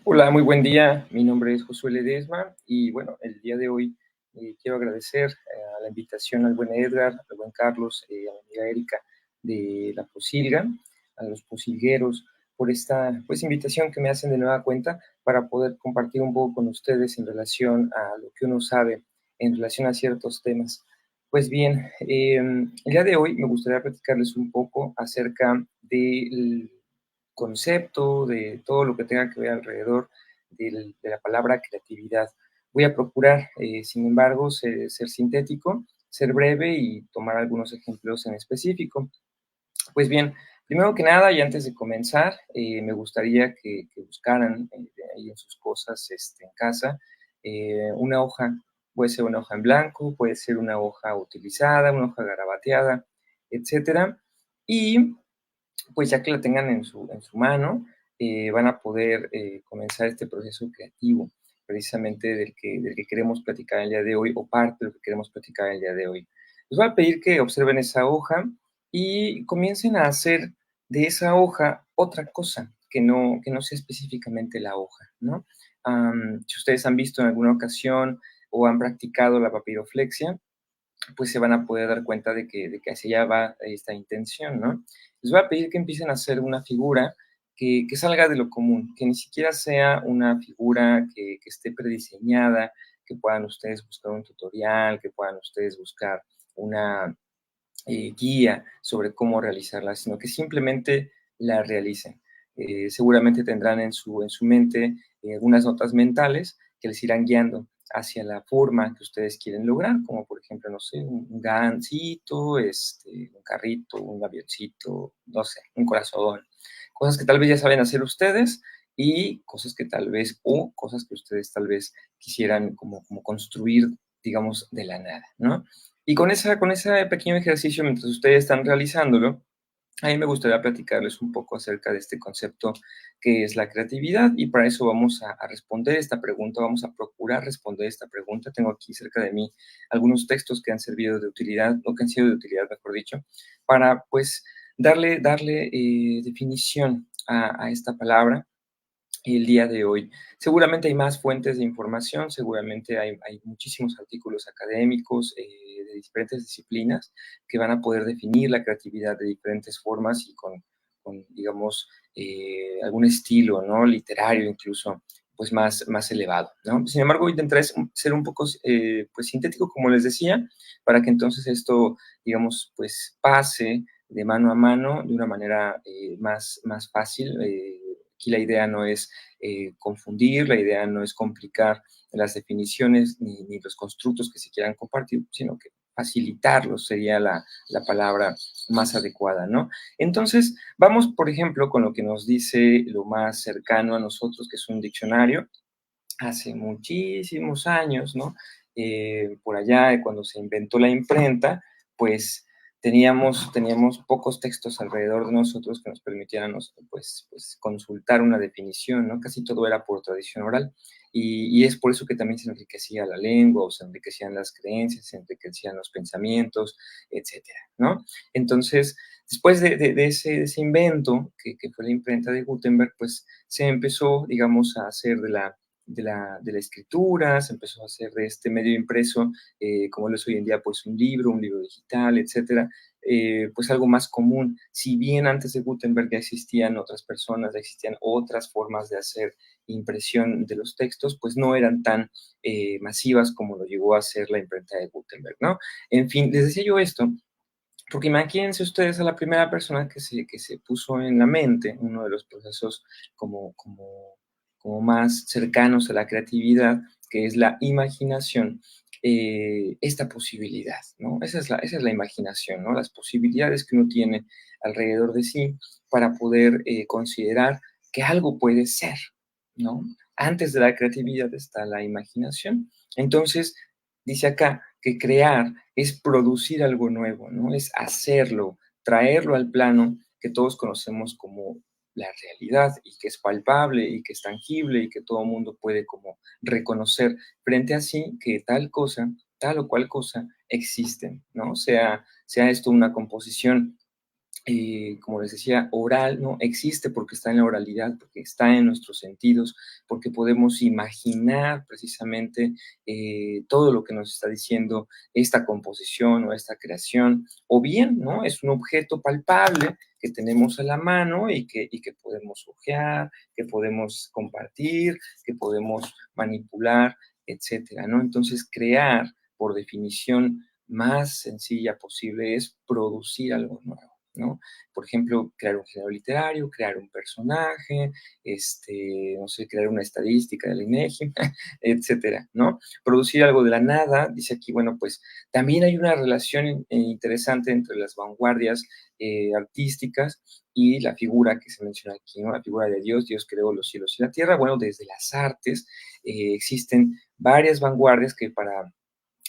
Hola, muy buen día. Mi nombre es Josué Ledesma y bueno, el día de hoy quiero agradecer a la invitación al buen Edgar, al buen Carlos, a mi amiga Erika de La Posilga, a los posilgueros, por esta invitación que me hacen de nueva cuenta para poder compartir un poco con ustedes en relación a lo que uno sabe en relación a ciertos temas. Pues bien, el día de hoy me gustaría platicarles un poco acerca del concepto, de todo lo que tenga que ver alrededor de la palabra creatividad. Voy a procurar, sin embargo, ser sintético, ser breve y tomar algunos ejemplos en específico. Pues bien, primero que nada, y antes de comenzar, me gustaría que buscaran ahí en sus cosas en casa una hoja, puede ser una hoja en blanco, puede ser una hoja utilizada, una hoja garabateada, etcétera. Y pues ya que la tengan en su mano, van a poder comenzar este proceso creativo, precisamente del que queremos platicar el día de hoy, o parte de lo que queremos platicar el día de hoy. Les voy a pedir que observen esa hoja y comiencen a hacer de esa hoja otra cosa que no sea específicamente la hoja, ¿no? Si ustedes han visto en alguna ocasión o han practicado la papiroflexia, pues se van a poder dar cuenta de que hacia allá va esta intención, ¿no? Les voy a pedir que empiecen a hacer una figura que salga de lo común, que ni siquiera sea una figura que esté prediseñada, que puedan ustedes buscar un tutorial, que puedan ustedes buscar una guía sobre cómo realizarla, sino que simplemente la realicen. Seguramente tendrán en su mente algunas notas mentales que les irán guiando hacia la forma que ustedes quieren lograr, como por ejemplo, no sé, un gancito, un carrito, un avioncito, no sé, un corazón, cosas que tal vez ya saben hacer ustedes y cosas que tal vez, o cosas que ustedes tal vez quisieran como construir, digamos, de la nada, ¿no? Y con ese pequeño ejercicio, mientras ustedes están realizándolo, a mí me gustaría platicarles un poco acerca de este concepto que es la creatividad y para eso vamos a responder esta pregunta, vamos a procurar responder esta pregunta. Tengo aquí cerca de mí algunos textos que han servido de utilidad, o que han sido de utilidad, mejor dicho, para pues darle definición a esta palabra el día de hoy. Seguramente hay más fuentes de información, seguramente hay muchísimos artículos académicos de diferentes disciplinas que van a poder definir la creatividad de diferentes formas y con digamos, algún estilo, ¿no? Literario incluso, pues más elevado, ¿no? Sin embargo, hoy intentaré ser un poco, pues sintético, como les decía, para que entonces esto, digamos, pues pase de mano a mano de una manera más fácil. Aquí la idea no es confundir, la idea no es complicar las definiciones ni los constructos que se quieran compartir, sino que facilitarlos sería la palabra más adecuada, ¿no? Entonces, vamos, por ejemplo, con lo que nos dice lo más cercano a nosotros, que es un diccionario, hace muchísimos años, ¿no? Por allá, cuando se inventó la imprenta, pues teníamos pocos textos alrededor de nosotros que nos permitieran pues consultar una definición, ¿no? Casi todo era por tradición oral. Y es por eso que también se enriquecía la lengua, o se enriquecían las creencias, se enriquecían los pensamientos, etcétera, ¿no? Entonces, después de ese invento, que fue la imprenta de Gutenberg, pues se empezó, digamos, a hacer de la escritura, se empezó a hacer de este medio impreso, como lo es hoy en día, pues un libro digital, etcétera, pues algo más común. Si bien antes de Gutenberg ya existían otras personas, ya existían otras formas de hacer impresión de los textos, pues no eran tan masivas como lo llegó a ser la imprenta de Gutenberg, ¿no? En fin, les decía yo esto porque imagínense ustedes a la primera persona que se puso en la mente uno de los procesos como más cercanos a la creatividad, que es la imaginación, esta posibilidad, ¿no? Esa es la imaginación, ¿no? Las posibilidades que uno tiene alrededor de sí para poder considerar que algo puede ser, ¿no? Antes de la creatividad está la imaginación. Entonces, dice acá que crear es producir algo nuevo, ¿no? Es hacerlo, traerlo al plano que todos conocemos como la realidad y que es palpable y que es tangible y que todo el mundo puede como reconocer frente a sí que tal cosa, tal o cual cosa existen, ¿no? Sea esto una composición como les decía, oral, ¿no? Existe porque está en la oralidad, porque está en nuestros sentidos, porque podemos imaginar precisamente todo lo que nos está diciendo esta composición o esta creación, o bien, ¿no? Es un objeto palpable que tenemos a la mano y que podemos hojear, que podemos compartir, que podemos manipular, etcétera, ¿no? Entonces, crear, por definición más sencilla posible, es producir algo nuevo, ¿no? Por ejemplo, crear un género literario, crear un personaje, no sé, crear una estadística del INEGI, etcétera, ¿no? Producir algo de la nada, dice aquí, bueno, pues también hay una relación interesante entre las vanguardias artísticas y la figura que se menciona aquí, ¿no? La figura de Dios, Dios creó los cielos y la tierra. Bueno, desde las artes existen varias vanguardias que para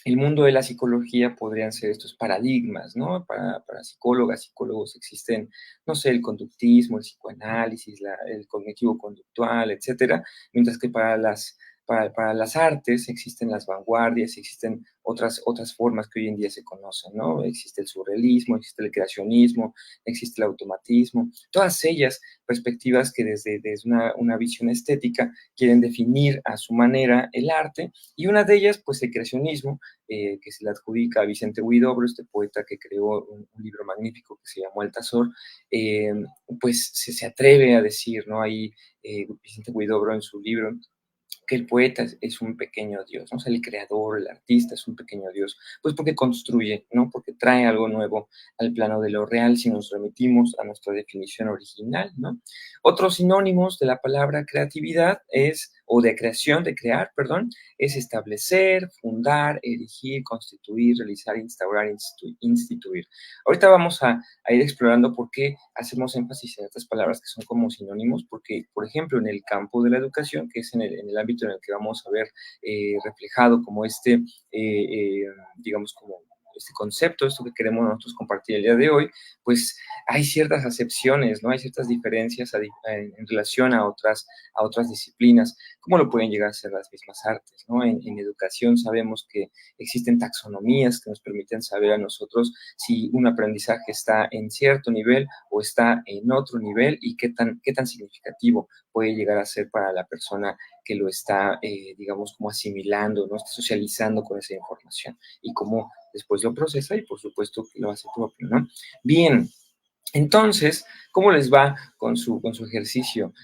el mundo de la psicología podrían ser estos paradigmas, ¿no? Para psicólogas, psicólogos existen, no sé, el conductismo, el psicoanálisis, el cognitivo-conductual, etcétera, mientras que para las artes existen las vanguardias, existen otras formas que hoy en día se conocen, ¿no? Existe el surrealismo, existe el creacionismo, existe el automatismo, todas ellas perspectivas que desde una visión estética quieren definir a su manera el arte, y una de ellas, pues el creacionismo, que se le adjudica a Vicente Huidobro, este poeta que creó un libro magnífico que se llamó Altazor, eh, pues se atreve a decir, ¿no? Ahí Vicente Huidobro en su libro, que el poeta es un pequeño Dios, ¿no? O sea, el creador, el artista es un pequeño Dios, pues porque construye, ¿no? Porque trae algo nuevo al plano de lo real si nos remitimos a nuestra definición original, ¿no? Otros sinónimos de la palabra creatividad es, o de creación, de crear, perdón, es establecer, fundar, erigir, constituir, realizar, instaurar, instituir. Ahorita vamos a ir explorando por qué hacemos énfasis en estas palabras que son como sinónimos, porque, por ejemplo, en el campo de la educación, que es en el ámbito en el que vamos a ver reflejado como digamos, como este concepto, esto que queremos nosotros compartir el día de hoy, pues hay ciertas acepciones, ¿no? Hay ciertas diferencias en relación a otras disciplinas, como lo pueden llegar a ser las mismas artes, ¿no? En educación sabemos que existen taxonomías que nos permiten saber a nosotros si un aprendizaje está en cierto nivel o está en otro nivel y qué tan significativo puede llegar a ser para la persona que lo está, digamos, como asimilando, ¿no? Está socializando con esa información y cómo después lo procesa y por supuesto que lo hace propio, ¿no? Bien, entonces, ¿cómo les va con su ejercicio?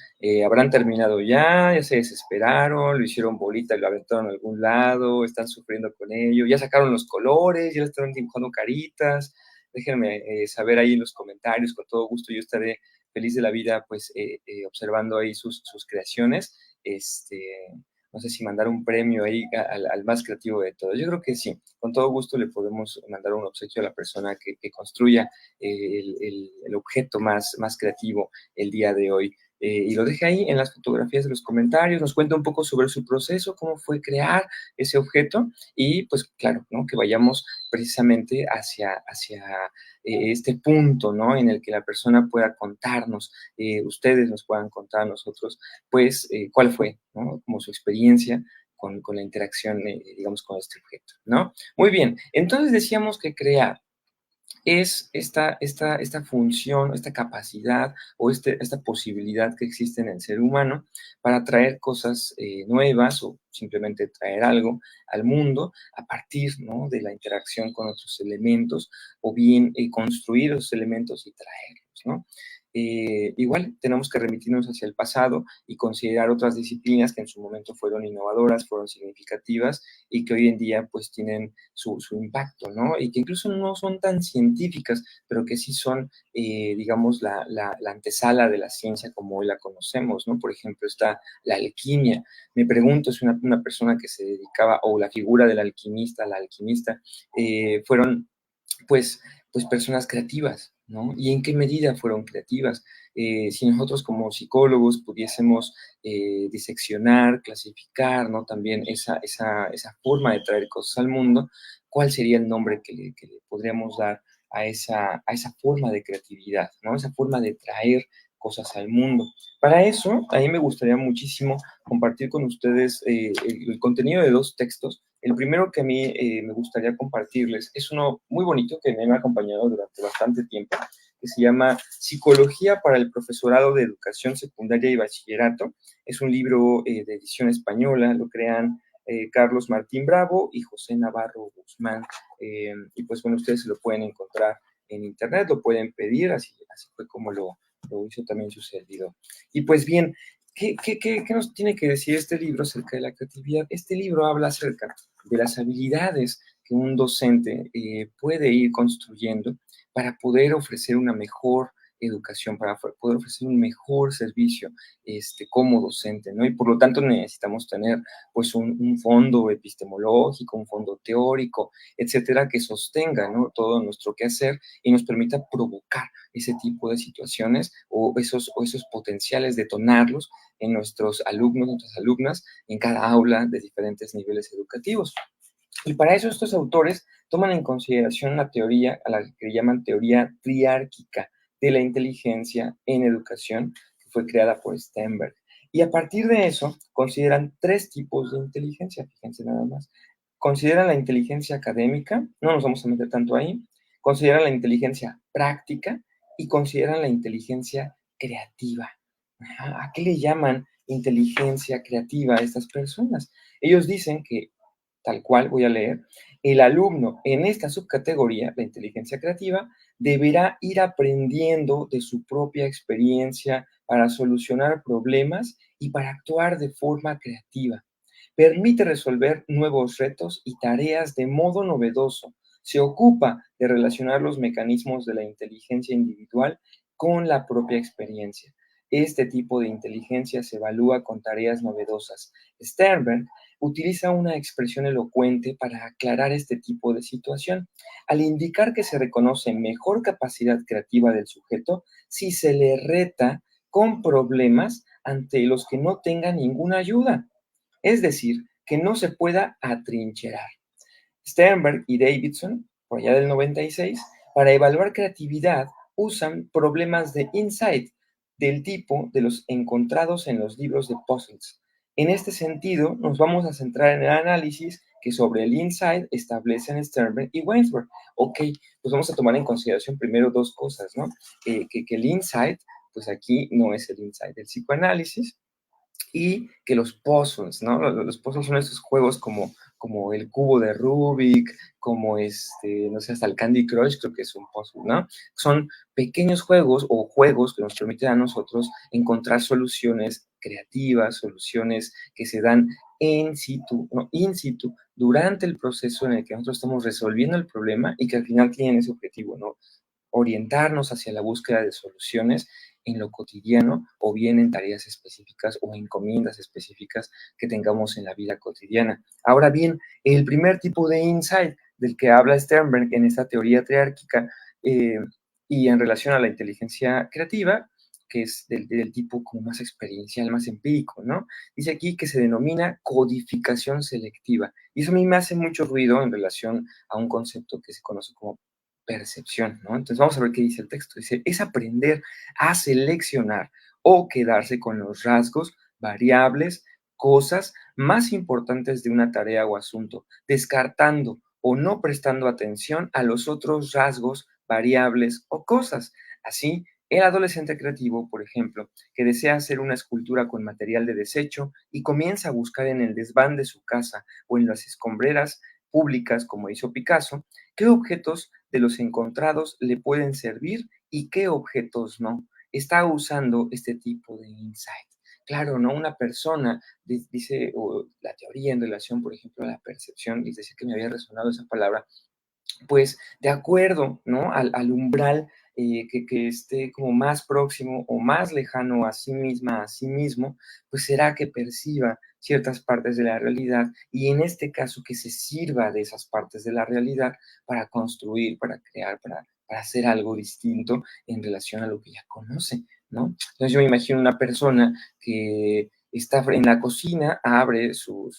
¿Habrán terminado ya? ¿Ya se desesperaron? ¿Lo hicieron bolita y lo aventaron a algún lado? ¿Están sufriendo con ello? ¿Ya sacaron los colores? ¿Ya le están dibujando caritas? Déjenme saber ahí en los comentarios, con todo gusto. Yo estaré feliz de la vida, pues, observando ahí sus creaciones. No sé si mandar un premio ahí al más creativo de todos. Yo creo que sí. Con todo gusto le podemos mandar un obsequio a la persona que construya el objeto más creativo el día de hoy. Y lo deje ahí en las fotografías de los comentarios, nos cuenta un poco sobre su proceso, cómo fue crear ese objeto y pues claro, ¿no? Que vayamos precisamente hacia este punto, ¿no? En el que la persona pueda contarnos, ustedes nos puedan contar a nosotros, pues, cuál fue, ¿no? Como su experiencia con la interacción, digamos, con este objeto, ¿no? Muy bien, entonces decíamos que crear es esta función, esta capacidad o esta posibilidad que existe en el ser humano para traer cosas nuevas o simplemente traer algo al mundo a partir, ¿no? De la interacción con otros elementos o bien construir esos elementos y traerlos, ¿no? Igual tenemos que remitirnos hacia el pasado y considerar otras disciplinas que en su momento fueron innovadoras, fueron significativas y que hoy en día pues tienen su impacto, ¿no? Y que incluso no son tan científicas, pero que sí son, digamos, la antesala de la ciencia como hoy la conocemos, ¿no? Por ejemplo, está la alquimia. Me pregunto si una persona que se dedicaba, o la figura del alquimista, la alquimista, fueron pues, pues personas creativas, ¿no? ¿Y en qué medida fueron creativas? Si nosotros como psicólogos pudiésemos diseccionar, clasificar, ¿no? También esa forma de traer cosas al mundo, ¿cuál sería el nombre que le podríamos dar a esa forma de creatividad, ¿no? Esa forma de traer cosas al mundo. Para eso, a mí me gustaría muchísimo compartir con ustedes el contenido de dos textos. El primero que a mí me gustaría compartirles es uno muy bonito que me ha acompañado durante bastante tiempo, que se llama Psicología para el Profesorado de Educación Secundaria y Bachillerato. Es un libro de edición española, lo crean Carlos Martín Bravo y José Navarro Guzmán. Y pues bueno, ustedes se lo pueden encontrar en internet, lo pueden pedir, así fue como lo hizo también su servidor. Y pues bien, ¿qué nos tiene que decir este libro acerca de la creatividad? Este libro habla acerca de las habilidades que un docente puede ir construyendo para poder ofrecer una mejor educación, para poder ofrecer un mejor servicio como docente, ¿no? Y por lo tanto necesitamos tener pues un fondo epistemológico, un fondo teórico, etcétera, que sostenga, ¿no?, todo nuestro quehacer y nos permita provocar ese tipo de situaciones o esos potenciales, detonarlos en nuestros alumnos, nuestras alumnas, en cada aula de diferentes niveles educativos. Y para eso estos autores toman en consideración la teoría a la que llaman teoría triárquica de la inteligencia en educación, que fue creada por Sternberg. Y a partir de eso consideran tres tipos de inteligencia, fíjense nada más. Consideran la inteligencia académica, no nos vamos a meter tanto ahí, consideran la inteligencia práctica y consideran la inteligencia creativa. ¿A qué le llaman inteligencia creativa a estas personas? Ellos dicen que, tal cual voy a leer, el alumno en esta subcategoría, la inteligencia creativa, deberá ir aprendiendo de su propia experiencia para solucionar problemas y para actuar de forma creativa. Permite resolver nuevos retos y tareas de modo novedoso. Se ocupa de relacionar los mecanismos de la inteligencia individual con la propia experiencia. Este tipo de inteligencia se evalúa con tareas novedosas. Sternberg utiliza una expresión elocuente para aclarar este tipo de situación, al indicar que se reconoce mejor capacidad creativa del sujeto si se le reta con problemas ante los que no tenga ninguna ayuda, es decir, que no se pueda atrincherar. Sternberg y Davidson, por allá del 96, para evaluar creatividad usan problemas de insight del tipo de los encontrados en los libros de puzzles. En este sentido, nos vamos a centrar en el análisis que sobre el insight establecen Sternberg y Wainsworth. Ok, pues vamos a tomar en consideración primero dos cosas, ¿no? Que el insight, pues aquí no es el insight del psicoanálisis, y que los puzzles, ¿no? Los puzzles son estos juegos como el cubo de Rubik, como no sé, hasta el Candy Crush, creo que es un puzzle, ¿no? Son pequeños juegos o juegos que nos permiten a nosotros encontrar soluciones creativas, soluciones que se dan en situ, ¿no? In situ, durante el proceso en el que nosotros estamos resolviendo el problema y que al final tienen ese objetivo, ¿no? Orientarnos hacia la búsqueda de soluciones en lo cotidiano o bien en tareas específicas o encomiendas específicas que tengamos en la vida cotidiana. Ahora bien, el primer tipo de insight del que habla Sternberg en esta teoría triárquica eh, y en relación a la inteligencia creativa, que es del tipo como más experiencial, más empírico, ¿no? Dice aquí que se denomina codificación selectiva. Y eso a mí me hace mucho ruido en relación a un concepto que se conoce como percepción, ¿no? Entonces vamos a ver qué dice el texto. Dice, es aprender a seleccionar o quedarse con los rasgos, variables, cosas más importantes de una tarea o asunto, descartando o no prestando atención a los otros rasgos, variables o cosas. Así, el adolescente creativo, por ejemplo, que desea hacer una escultura con material de desecho y comienza a buscar en el desván de su casa o en las escombreras públicas, como hizo Picasso, qué objetos de los encontrados le pueden servir y qué objetos no. Está usando este tipo de insight. Claro, ¿no? Una persona, dice, o la teoría en relación, por ejemplo, a la percepción, y decía que me había resonado esa palabra, pues de acuerdo, ¿no? Al umbral que esté como más próximo o más lejano a sí misma, a sí mismo, pues será que perciba ciertas partes de la realidad y en este caso que se sirva de esas partes de la realidad para construir, para crear, para hacer algo distinto en relación a lo que ya conoce, ¿no? Entonces yo me imagino una persona que está en la cocina, abre su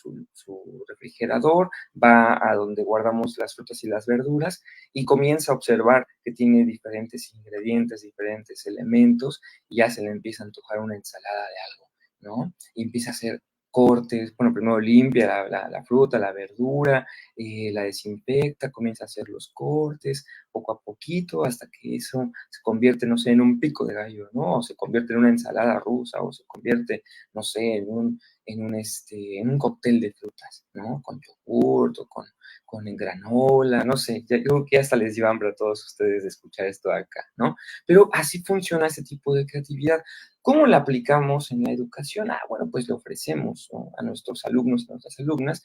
refrigerador, va a donde guardamos las frutas y las verduras y comienza a observar que tiene diferentes ingredientes, diferentes elementos y ya se le empieza a antojar una ensalada de algo, ¿no? Y empieza a hacer cortes, bueno, primero limpia la fruta, la verdura, la desinfecta, comienza a hacer los cortes, poco a poquito, hasta que eso se convierte, no sé, en un pico de gallo, ¿no? O se convierte en una ensalada rusa, o se convierte, no sé, en un cóctel de frutas, ¿no? Con yogurt o con granola, no sé, yo creo que hasta les dio hambre a todos ustedes de escuchar esto de acá, ¿no? Pero así funciona este tipo de creatividad. ¿Cómo la aplicamos en la educación? Bueno, pues le ofrecemos, ¿no?, a nuestros alumnos y a nuestras alumnas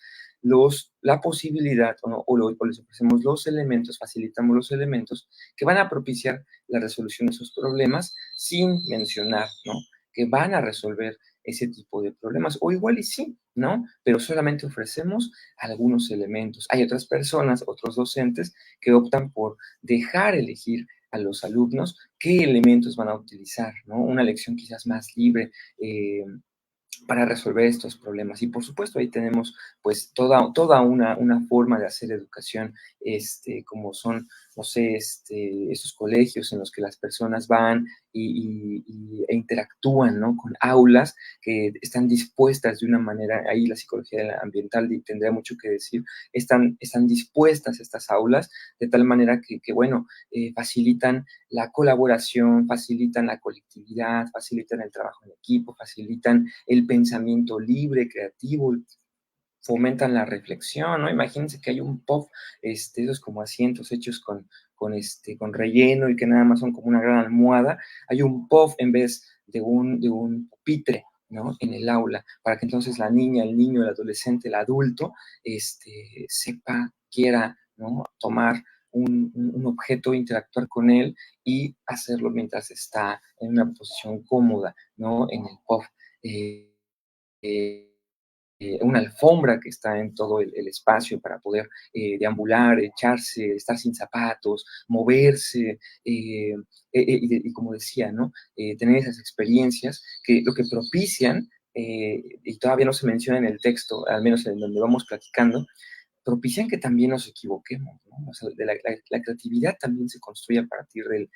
la posibilidad, ¿no?, o les ofrecemos los elementos, facilitamos los elementos que van a propiciar la resolución de esos problemas sin mencionar, ¿no?, que van a resolver ese tipo de problemas, o igual y sí, ¿no? Pero solamente ofrecemos algunos elementos. Hay otras personas, otros docentes, que optan por dejar elegir a los alumnos qué elementos van a utilizar, ¿no? Una lección quizás más libre, para resolver estos problemas. Y por supuesto, ahí tenemos pues toda una forma de hacer educación, como son, no sé, esos colegios en los que las personas van e interactúan, ¿no?, con aulas que están dispuestas de una manera, ahí la psicología ambiental tendría mucho que decir, están dispuestas estas aulas de tal manera que bueno, facilitan la colaboración, facilitan la colectividad, facilitan el trabajo en equipo, facilitan el pensamiento libre, creativo, fomentan la reflexión, ¿no? Imagínense que hay un puff, esos como asientos hechos con relleno y que nada más son como una gran almohada. Hay un puff en vez de un pupitre, ¿no?, en el aula, para que entonces la niña, el niño, el adolescente, el adulto, sepa, quiera, ¿no?, tomar un objeto, interactuar con él y hacerlo mientras está en una posición cómoda, ¿no?, en el puff. Eh, eh, una alfombra que está en todo el espacio para poder deambular, echarse, estar sin zapatos, moverse, y como decía, ¿no? Tener esas experiencias que lo que propician, y todavía no se menciona en el texto, al menos en donde vamos platicando, propician que también nos equivoquemos, ¿no? O sea, la creatividad también se construye a partir del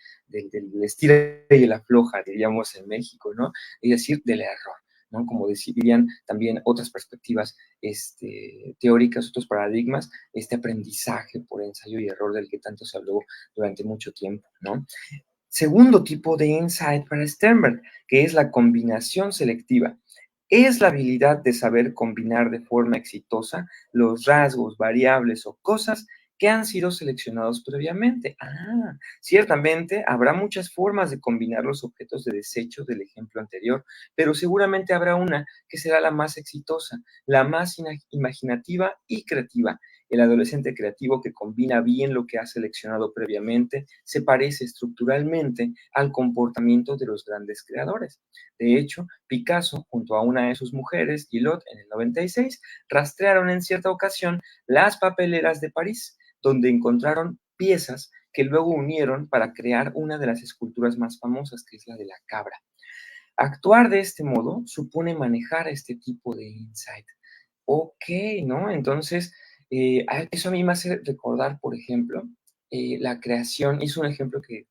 estira y el afloja, diríamos en México, ¿no? Es decir, del error, ¿no? Como dirían también otras perspectivas teóricas, otros paradigmas, este aprendizaje por ensayo y error del que tanto se habló durante mucho tiempo, ¿no? Segundo tipo de insight para Sternberg, que es la combinación selectiva. Es la habilidad de saber combinar de forma exitosa los rasgos, variables o cosas que han sido seleccionados previamente. Ciertamente habrá muchas formas de combinar los objetos de desecho del ejemplo anterior, pero seguramente habrá una que será la más exitosa, la más imaginativa y creativa. El adolescente creativo que combina bien lo que ha seleccionado previamente se parece estructuralmente al comportamiento de los grandes creadores. De hecho, Picasso, junto a una de sus mujeres, Guillot, en el 96, rastrearon en cierta ocasión las papeleras de París, donde encontraron piezas que luego unieron para crear una de las esculturas más famosas, que es la de la cabra. Actuar de este modo supone manejar este tipo de insight. Ok, ¿no? Entonces, eso a mí me hace recordar, por ejemplo, la creación, es un ejemplo que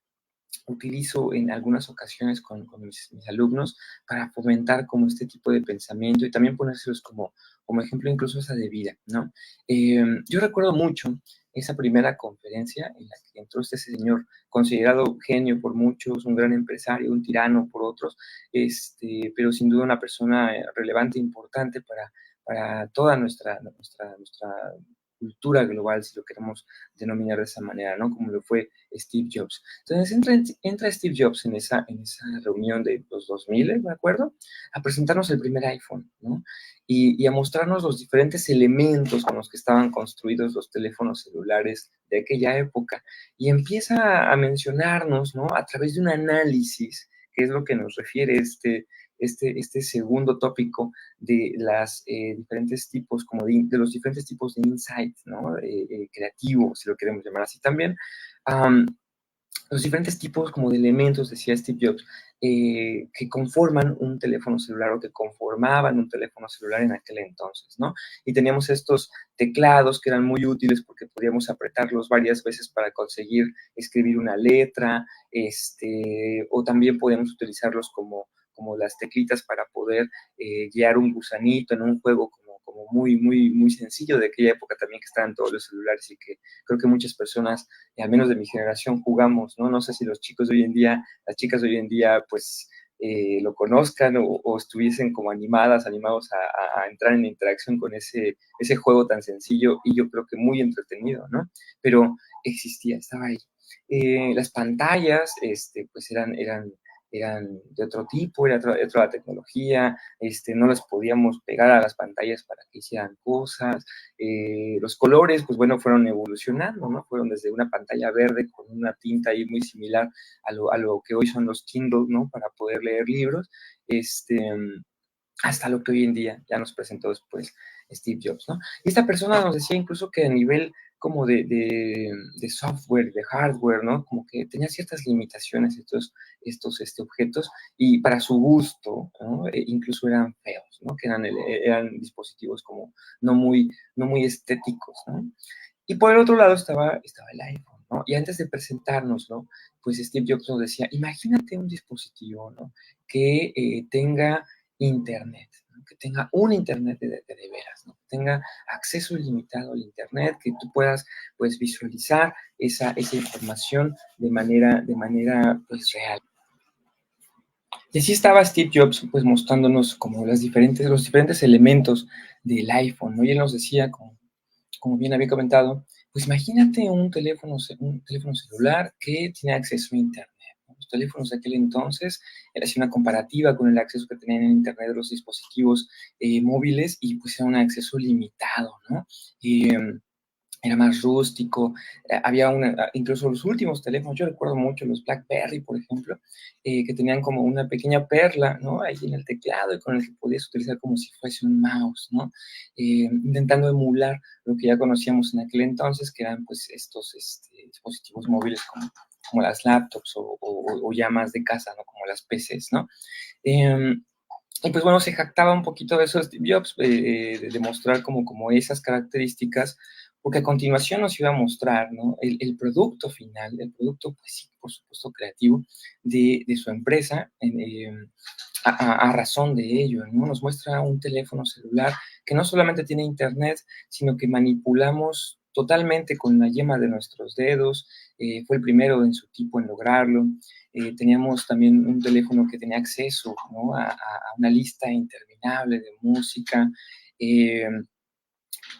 utilizo en algunas ocasiones con mis alumnos para fomentar como este tipo de pensamiento y también ponérselos como ejemplo incluso hasta de vida, ¿no? Yo recuerdo mucho esa primera conferencia en la que entró este señor considerado genio por muchos, un gran empresario, un tirano por otros, pero sin duda una persona relevante e importante para toda nuestra cultura global, si lo queremos denominar de esa manera, ¿no? Como lo fue Steve Jobs. Entonces entra Steve Jobs en esa reunión de los 2000, ¿me acuerdo? A presentarnos el primer iPhone, ¿no? Y a mostrarnos los diferentes elementos con los que estaban construidos los teléfonos celulares de aquella época. Y empieza a mencionarnos, ¿no? A través de un análisis, que es lo que nos refiere este segundo tópico de las diferentes tipos, como de los diferentes tipos de insight, ¿no? Creativo, si lo queremos llamar así también. Um, los diferentes tipos como de elementos, decía Steve Jobs, que conforman un teléfono celular o que conformaban un teléfono celular en aquel entonces, ¿no? Y teníamos estos teclados que eran muy útiles porque podíamos apretarlos varias veces para conseguir escribir una letra, o también podíamos utilizarlos como las teclitas para poder guiar un gusanito en un juego como muy, muy, muy sencillo de aquella época también que estaban todos los celulares y que creo que muchas personas, al menos de mi generación, jugamos, ¿no? No sé si los chicos de hoy en día, las chicas de hoy en día, pues lo conozcan o estuviesen como animados a entrar en interacción con ese juego tan sencillo y yo creo que muy entretenido, ¿no? Pero existía, estaba ahí. Las pantallas, pues eran de otro tipo, era otra tecnología, no las podíamos pegar a las pantallas para que hicieran cosas. Los colores, pues bueno, fueron evolucionando, ¿no? Fueron desde una pantalla verde con una tinta ahí muy similar a lo que hoy son los Kindle, ¿no? Para poder leer libros, hasta lo que hoy en día ya nos presentó después Steve Jobs, ¿no? Y esta persona nos decía incluso que a nivel como de software, de hardware, ¿no? Como que tenía ciertas limitaciones estos objetos y para su gusto, ¿no? Incluso eran feos, ¿no? Que eran dispositivos como no muy estéticos, ¿no? Y por el otro lado estaba el iPhone, ¿no? Y antes de presentarnos, ¿no? Pues Steve Jobs nos decía, imagínate un dispositivo, ¿no? Que tenga internet, ¿no? Que tenga un internet de veras, ¿no? Que tenga acceso ilimitado al internet, que tú puedas, pues, visualizar esa información de manera, pues, real. Y así estaba Steve Jobs, pues, mostrándonos como los diferentes elementos del iPhone, ¿no? Y él nos decía, como bien había comentado, pues imagínate un teléfono celular que tiene acceso a Internet, ¿no? Los teléfonos de aquel entonces, él hacía una comparativa con el acceso que tenían en Internet de los dispositivos móviles y pues era un acceso limitado, ¿no? Era más rústico, había incluso los últimos teléfonos, yo recuerdo mucho los BlackBerry, por ejemplo, que tenían como una pequeña perla, ¿no? Ahí en el teclado y con el que podías utilizar como si fuese un mouse, ¿no? Intentando emular lo que ya conocíamos en aquel entonces, que eran pues estos dispositivos móviles como las laptops o ya más de casa, ¿no? Como las PCs, ¿no? Eh, y pues bueno, se jactaba un poquito de eso Steve Jobs, de mostrar como esas características, porque a continuación nos iba a mostrar, ¿no? El producto final, el producto, pues sí, por supuesto, creativo de su empresa, a razón de ello, ¿no? Nos muestra un teléfono celular que no solamente tiene internet, sino que manipulamos totalmente con la yema de nuestros dedos, fue el primero en su tipo en lograrlo. Teníamos también un teléfono que tenía acceso, ¿no? A una lista interminable de música. Eh,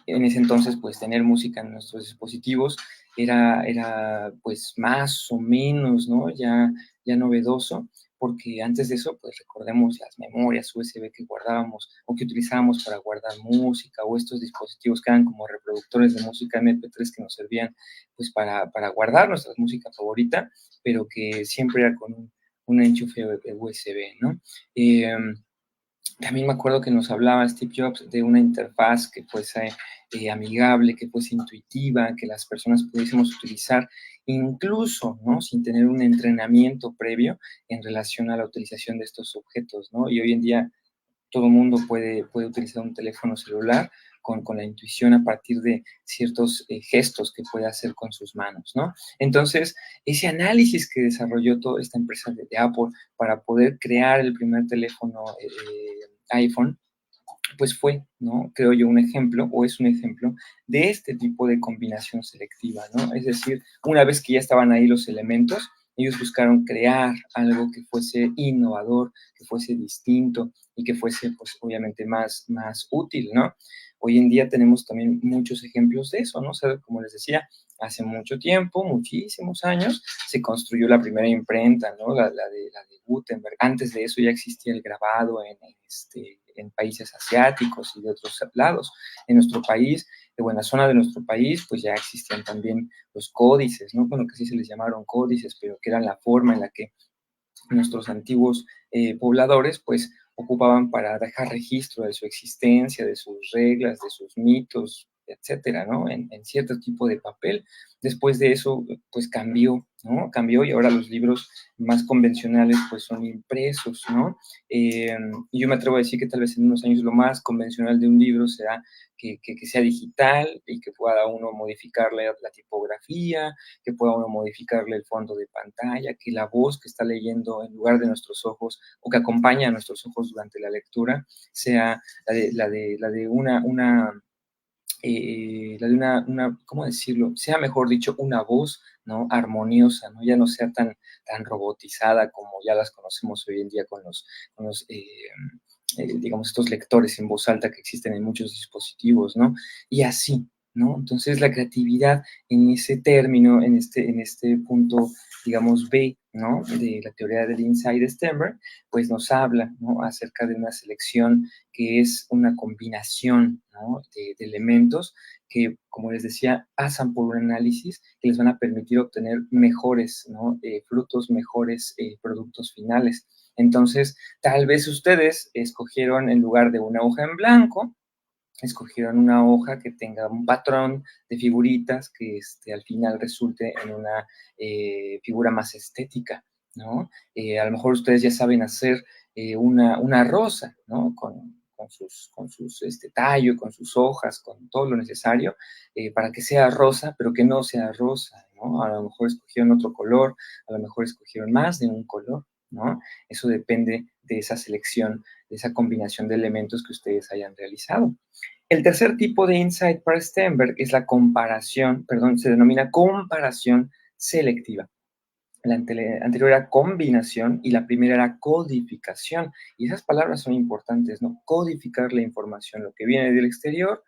en ese entonces, pues tener música en nuestros dispositivos era pues más o menos, ¿no? Ya novedoso, porque antes de eso, pues recordemos las memorias USB que guardábamos o que utilizábamos para guardar música o estos dispositivos que eran como reproductores de música MP3 que nos servían pues para guardar nuestra música favorita, pero que siempre era con un enchufe USB, ¿no? Eh, También me acuerdo que nos hablaba Steve Jobs de una interfaz que fuese amigable, que fuese intuitiva, que las personas pudiésemos utilizar incluso, ¿no? Sin tener un entrenamiento previo en relación a la utilización de estos objetos, ¿no? Y hoy en día todo el mundo puede utilizar un teléfono celular con la intuición a partir de ciertos gestos que puede hacer con sus manos, ¿no? Entonces, ese análisis que desarrolló toda esta empresa de Apple para poder crear el primer teléfono iPhone, pues fue, ¿no? Creo yo, un ejemplo, o es un ejemplo, de este tipo de combinación selectiva, ¿no? Es decir, una vez que ya estaban ahí los elementos, ellos buscaron crear algo que fuese innovador, que fuese distinto y que fuese, pues, obviamente más útil, ¿no? Hoy en día tenemos también muchos ejemplos de eso, ¿no? O sea, como les decía, hace mucho tiempo, muchísimos años, se construyó la primera imprenta, ¿no? La de Gutenberg. Antes de eso ya existía el grabado en países asiáticos y de otros lados. En nuestro país, o en la zona de nuestro país, pues ya existían también los códices, ¿no? Bueno, que sí se les llamaron códices, pero que era la forma en la que nuestros antiguos pobladores, pues ocupaban para dejar registro de su existencia, de sus reglas, de sus mitos, etcétera, ¿no? En cierto tipo de papel. Después de eso, pues cambió, ¿no? Cambió y ahora los libros más convencionales, pues son impresos, ¿no? Eh, y yo me atrevo a decir que tal vez en unos años lo más convencional de un libro será que sea digital y que pueda uno modificarle la tipografía, que pueda uno modificarle el fondo de pantalla, que la voz que está leyendo en lugar de nuestros ojos o que acompaña a nuestros ojos durante la lectura sea la de una, ¿cómo decirlo? Sea, mejor dicho, una voz, ¿no? Armoniosa, ¿no? Ya no sea tan robotizada como ya las conocemos hoy en día con los digamos, estos lectores en voz alta que existen en muchos dispositivos, ¿no? Y así, ¿no? Entonces, la creatividad en ese término, en este punto, digamos, B, ¿no? De la teoría del Insight de Sternberg, pues nos habla, ¿no? Acerca de una selección que es una combinación, ¿no? de elementos que, como les decía, pasan por un análisis que les van a permitir obtener mejores, ¿no? Frutos, mejores productos finales. Entonces, tal vez ustedes escogieron en lugar de una hoja en blanco, escogieron una hoja que tenga un patrón de figuritas que al final resulte en una figura más estética, ¿no? A lo mejor ustedes ya saben hacer una rosa, ¿no? Con sus tallo, con sus hojas, con todo lo necesario para que sea rosa, pero que no sea rosa, ¿no? A lo mejor escogieron otro color, a lo mejor escogieron más de un color, ¿no? Eso depende de esa selección, de esa combinación de elementos que ustedes hayan realizado. El tercer tipo de insight para Sternberg es la comparación, perdón, se denomina comparación selectiva. La anterior era combinación y la primera era codificación. Y esas palabras son importantes, ¿no? Codificar la información, lo que viene del exterior,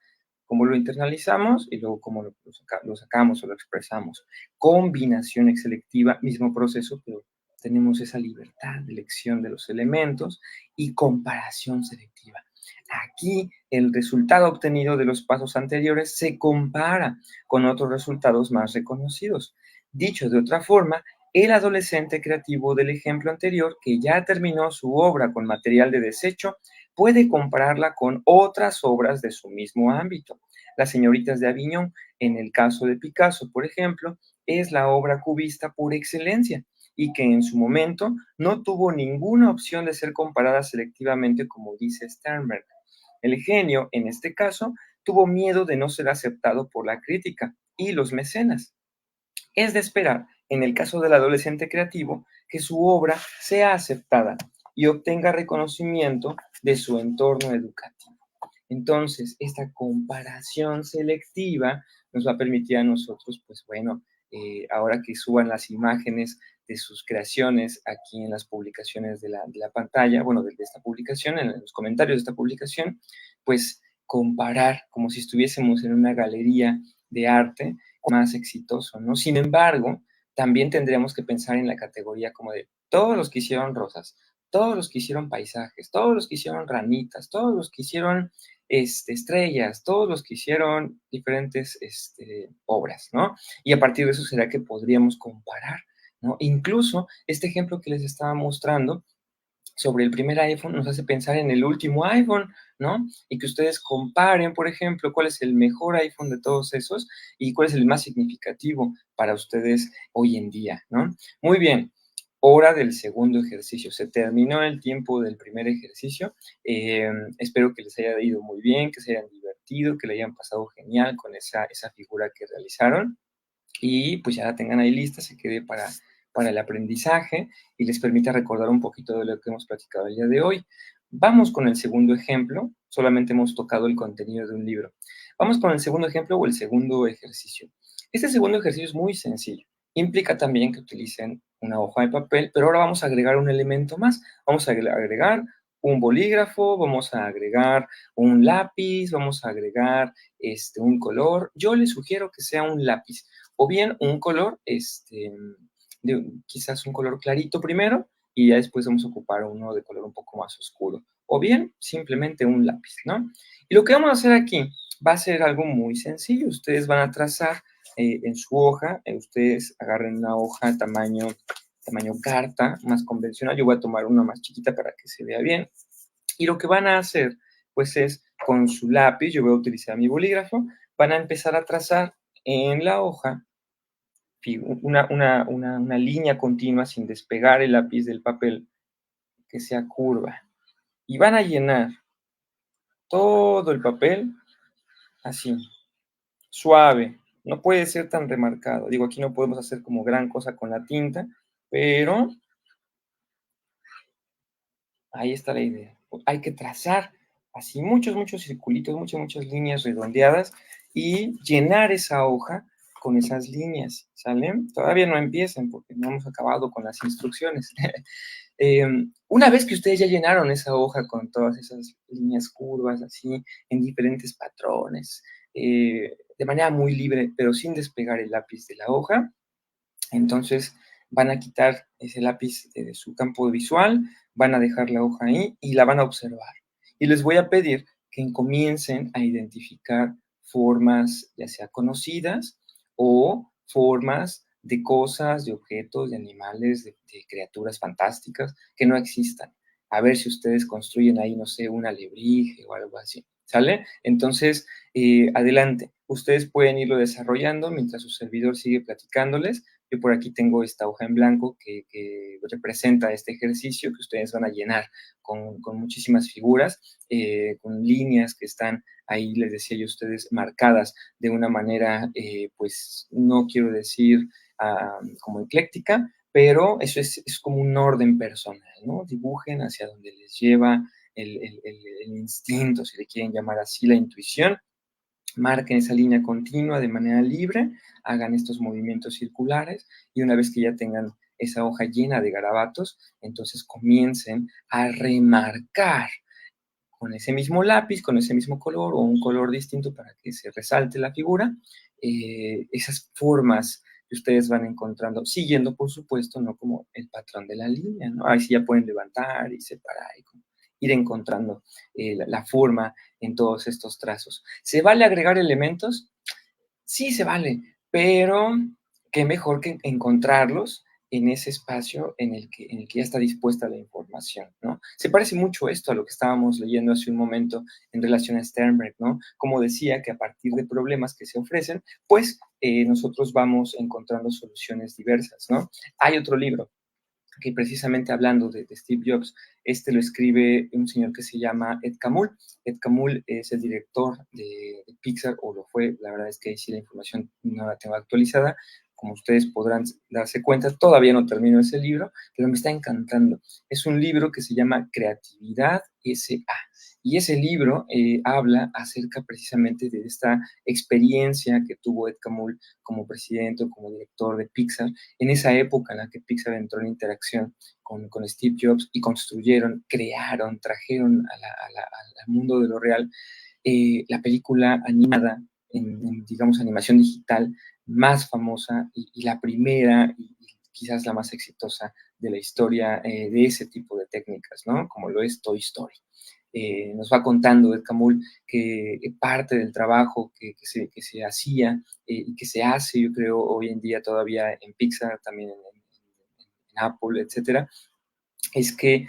cómo lo internalizamos y luego cómo lo sacamos o lo expresamos. Combinación selectiva, mismo proceso, pero tenemos esa libertad de elección de los elementos y comparación selectiva. Aquí el resultado obtenido de los pasos anteriores se compara con otros resultados más reconocidos. Dicho de otra forma, el adolescente creativo del ejemplo anterior, que ya terminó su obra con material de desecho, puede compararla con otras obras de su mismo ámbito. Las señoritas de Aviñón, en el caso de Picasso, por ejemplo, es la obra cubista por excelencia y que en su momento no tuvo ninguna opción de ser comparada selectivamente como dice Sternberg. El genio, en este caso, tuvo miedo de no ser aceptado por la crítica y los mecenas. Es de esperar, en el caso del adolescente creativo, que su obra sea aceptada y obtenga reconocimiento de su entorno educativo. Entonces, esta comparación selectiva nos va a permitir a nosotros, pues bueno, ahora que suban las imágenes de sus creaciones aquí en las publicaciones de la pantalla, bueno, de esta publicación, en los comentarios de esta publicación, pues comparar como si estuviésemos en una galería de arte más exitoso, ¿no? Sin embargo, también tendríamos que pensar en la categoría como de todos los que hicieron rosas, todos los que hicieron paisajes, todos los que hicieron ranitas, todos los que hicieron estrellas, todos los que hicieron diferentes obras, ¿no? Y a partir de eso será que podríamos comparar, ¿no? Incluso este ejemplo que les estaba mostrando sobre el primer iPhone nos hace pensar en el último iPhone, ¿no? Y que ustedes comparen, por ejemplo, cuál es el mejor iPhone de todos esos y cuál es el más significativo para ustedes hoy en día, ¿no? Muy bien, hora del segundo ejercicio. Se terminó el tiempo del primer ejercicio. Espero que les haya ido muy bien, que se hayan divertido, que le hayan pasado genial con esa figura que realizaron y pues ya la tengan ahí lista, se quede para el aprendizaje y les permita recordar un poquito de lo que hemos platicado el día de hoy. Vamos con el segundo ejemplo, solamente hemos tocado el contenido de un libro. Vamos con el segundo ejemplo o el segundo ejercicio. Este segundo ejercicio es muy sencillo. Implica también que utilicen una hoja de papel, pero ahora vamos a agregar un elemento más. Vamos a agregar un bolígrafo, vamos a agregar un lápiz, vamos a agregar un color. Yo les sugiero que sea un lápiz o bien un color, quizás un color clarito primero y ya después vamos a ocupar uno de color un poco más oscuro. O bien simplemente un lápiz, ¿no? Y lo que vamos a hacer aquí va a ser algo muy sencillo. Ustedes van a trazar en su hoja, ustedes agarren una hoja tamaño carta, más convencional. Yo voy a tomar una más chiquita para que se vea bien. Y lo que van a hacer, pues es con su lápiz, yo voy a utilizar mi bolígrafo, van a empezar a trazar en la hoja una línea continua sin despegar el lápiz del papel que sea curva. Y van a llenar todo el papel así, suave. No puede ser tan remarcado. Digo, aquí no podemos hacer como gran cosa con la tinta, pero ahí está la idea. Hay que trazar así muchos circulitos, muchas líneas redondeadas y llenar esa hoja con esas líneas, ¿sale? Todavía no empiecen porque no hemos acabado con las instrucciones. Una vez que ustedes ya llenaron esa hoja con todas esas líneas curvas, así, en diferentes patrones, de manera muy libre, pero sin despegar el lápiz de la hoja, entonces van a quitar ese lápiz de su campo visual, van a dejar la hoja ahí y la van a observar. Y les voy a pedir que comiencen a identificar formas, ya sea conocidas o formas de cosas, de objetos, de animales, de criaturas fantásticas que no existan. A ver si ustedes construyen ahí, no sé, un alebrije o algo así. ¿Sale? Entonces, adelante. Ustedes pueden irlo desarrollando mientras su servidor sigue platicándoles. Yo por aquí tengo esta hoja en blanco que representa este ejercicio que ustedes van a llenar con muchísimas figuras, con líneas que están ahí, les decía yo a ustedes, marcadas de una manera, pues no quiero decir como ecléctica, pero eso es como un orden personal, ¿no? Dibujen hacia donde les lleva el instinto, si le quieren llamar así, la intuición. Marquen esa línea continua de manera libre, hagan estos movimientos circulares y una vez que ya tengan esa hoja llena de garabatos, entonces comiencen a remarcar con ese mismo lápiz, con ese mismo color o un color distinto para que se resalte la figura, esas formas que ustedes van encontrando, siguiendo, por supuesto, no como el patrón de la línea, ¿no? Ahí sí ya pueden levantar y separar y ir encontrando la forma en todos estos trazos. ¿Se vale agregar elementos? Sí se vale, pero qué mejor que encontrarlos en ese espacio en el que ya está dispuesta la información, ¿no? Se parece mucho esto a lo que estábamos leyendo hace un momento en relación a Sternberg, ¿no? Como decía que a partir de problemas que se ofrecen, pues nosotros vamos encontrando soluciones diversas, ¿no? Hay otro libro que precisamente hablando de Steve Jobs, este lo escribe un señor que se llama Ed Catmull. Ed Catmull es el director de Pixar, o lo fue, la verdad es que ahí sí la información no la tengo actualizada. Como ustedes podrán darse cuenta, todavía no termino ese libro, pero me está encantando. Es un libro que se llama Creatividad S.A. Y ese libro habla acerca precisamente de esta experiencia que tuvo Ed Catmull como presidente o como director de Pixar en esa época en la que Pixar entró en interacción con Steve Jobs y construyeron, crearon, trajeron al mundo de lo real la película animada digamos, animación digital más famosa y la primera y quizás la más exitosa de la historia de ese tipo de técnicas, ¿no? Como lo es Toy Story. Nos va contando Ed Catmull que parte del trabajo que se hacía y que se hace, yo creo, hoy en día todavía en Pixar, también en Apple, etcétera, es que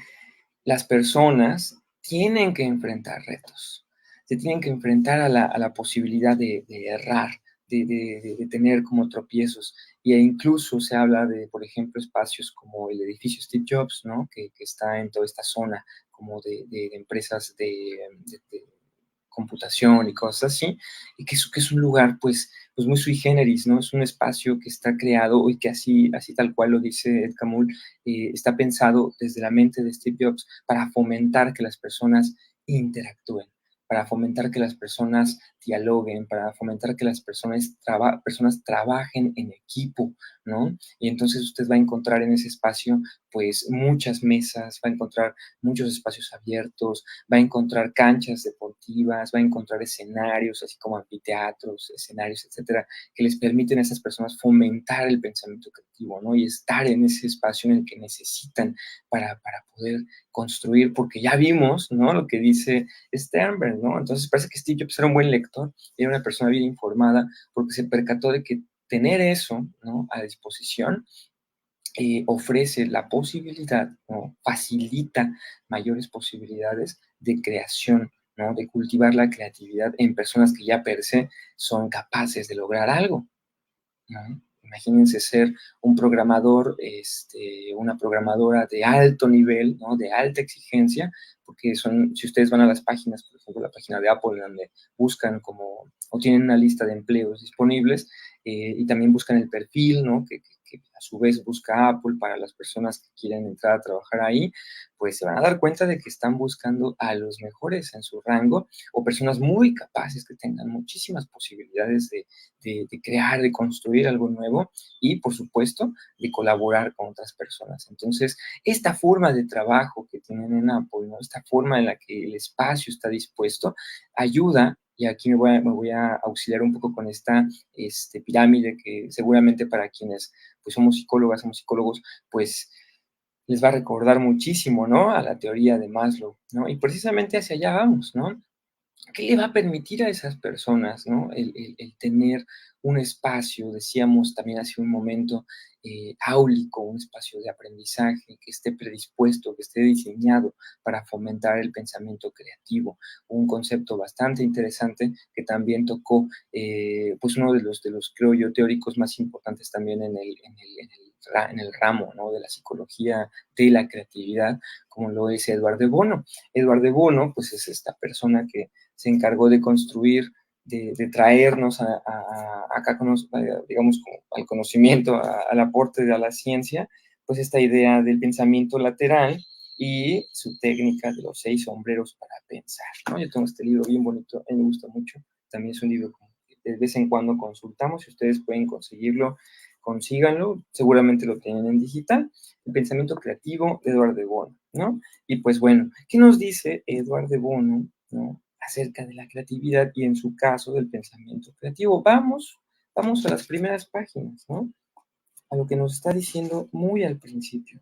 las personas tienen que enfrentar retos, se tienen que enfrentar a la posibilidad de errar, de tener como tropiezos. E incluso se habla de, por ejemplo, espacios como el edificio Steve Jobs, ¿no? Que está en toda esta zona como de empresas de computación y cosas así, y que es un lugar pues muy sui generis, ¿no? Es un espacio que está creado y que así tal cual lo dice Ed Catmull, está pensado desde la mente de Steve Jobs para fomentar que las personas interactúen, para fomentar que las personas dialoguen, para fomentar que las personas trabajen en equipo, ¿no? Y entonces usted va a encontrar en ese espacio, pues, muchas mesas, va a encontrar muchos espacios abiertos, va a encontrar canchas deportivas, va a encontrar escenarios, así como anfiteatros, escenarios, etcétera, que les permiten a esas personas fomentar el pensamiento creativo, ¿no? Y estar en ese espacio en el que necesitan para poder construir, porque ya vimos, ¿no? Lo que dice Sternberg, ¿no? Entonces parece que Steve Jobs era un buen lector, era una persona bien informada, porque se percató de que tener eso, ¿no? A disposición ofrece la posibilidad, ¿no? Facilita mayores posibilidades de creación ¿no? De cultivar la creatividad en personas que ya per se son capaces de lograr algo, ¿no? Imagínense ser un programador, una programadora de alto nivel, ¿no? De alta exigencia, porque si ustedes van a las páginas, por ejemplo, la página de Apple, donde buscan como, o tienen una lista de empleos disponibles, y también buscan el perfil, ¿no? Que a su vez busca Apple para las personas que quieren entrar a trabajar ahí, pues se van a dar cuenta de que están buscando a los mejores en su rango o personas muy capaces que tengan muchísimas posibilidades de crear, de construir algo nuevo y, por supuesto, de colaborar con otras personas. Entonces, esta forma de trabajo que tienen en Apple, ¿no? Esta forma en la que el espacio está dispuesto, ayuda, y aquí me voy a auxiliar un poco con esta pirámide que seguramente para quienes pues, somos psicólogas, somos psicólogos, pues les va a recordar muchísimo, ¿no? A la teoría de Maslow, ¿no? Y precisamente hacia allá vamos, ¿no? ¿Qué le va a permitir a esas personas, ¿no? El tener un espacio, decíamos también hace un momento, áulico, un espacio de aprendizaje que esté predispuesto, que esté diseñado para fomentar el pensamiento creativo. Un concepto bastante interesante que también tocó, pues uno de los, creo yo, teóricos más importantes también en el ramo, ¿no? De la psicología de la creatividad, como lo es Edward de Bono. Edward de Bono, pues es esta persona que se encargó de construir, de traernos acá, digamos, como al conocimiento, al aporte de la ciencia, pues esta idea del pensamiento lateral y su técnica de los 6 sombreros para pensar, ¿no? Yo tengo este libro bien bonito, a mí me gusta mucho, también es un libro que de vez en cuando consultamos, si ustedes pueden conseguirlo, consíganlo, seguramente lo tienen en digital, El pensamiento creativo de Edward de Bono, ¿no? Y pues bueno, ¿qué nos dice Edward de Bono, ¿no? Acerca de la creatividad y en su caso del pensamiento creativo? Vamos a las primeras páginas, ¿no? A lo que nos está diciendo muy al principio.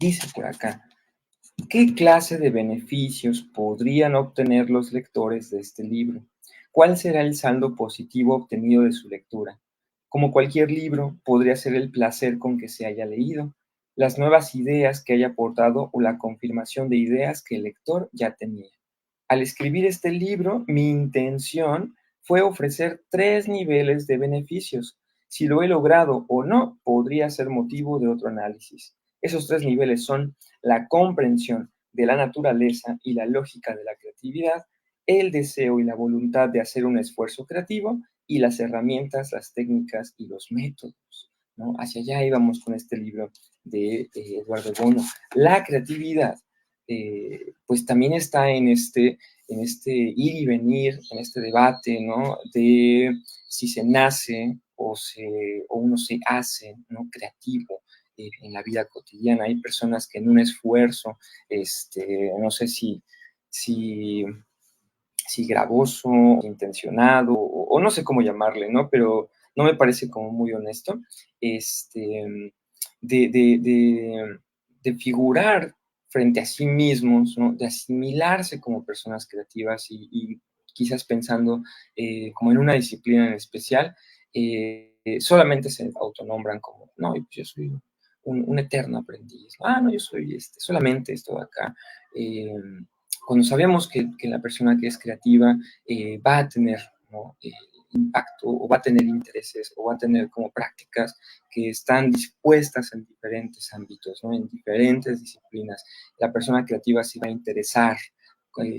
Dice por acá, ¿qué clase de beneficios podrían obtener los lectores de este libro? ¿Cuál será el saldo positivo obtenido de su lectura? Como cualquier libro, podría ser el placer con que se haya leído, las nuevas ideas que haya aportado o la confirmación de ideas que el lector ya tenía. Al escribir este libro, mi intención fue ofrecer 3 niveles de beneficios. Si lo he logrado o no, podría ser motivo de otro análisis. Esos 3 niveles son la comprensión de la naturaleza y la lógica de la creatividad, el deseo y la voluntad de hacer un esfuerzo creativo y las herramientas, las técnicas y los métodos, ¿no? Hacia allá íbamos con este libro de Eduardo Bono. La creatividad, pues también está en este ir y venir, en este debate, ¿no? De si se nace o uno se hace, ¿no? Creativo en la vida cotidiana. Hay personas que en un esfuerzo, no sé si, si gravoso, intencionado, o no sé cómo llamarle, ¿no? Pero no me parece como muy honesto, de, de, de, de figurar frente a sí mismos, ¿no? De asimilarse como personas creativas y quizás pensando como en una disciplina en especial, solamente se autonombran como, no, pues yo soy un eterno aprendiz, no, yo soy solamente esto de acá. Cuando sabemos que la persona que es creativa va a tener, ¿no? Impacto o va a tener intereses o va a tener como prácticas que están dispuestas en diferentes ámbitos, ¿no? En diferentes disciplinas. La persona creativa se va a interesar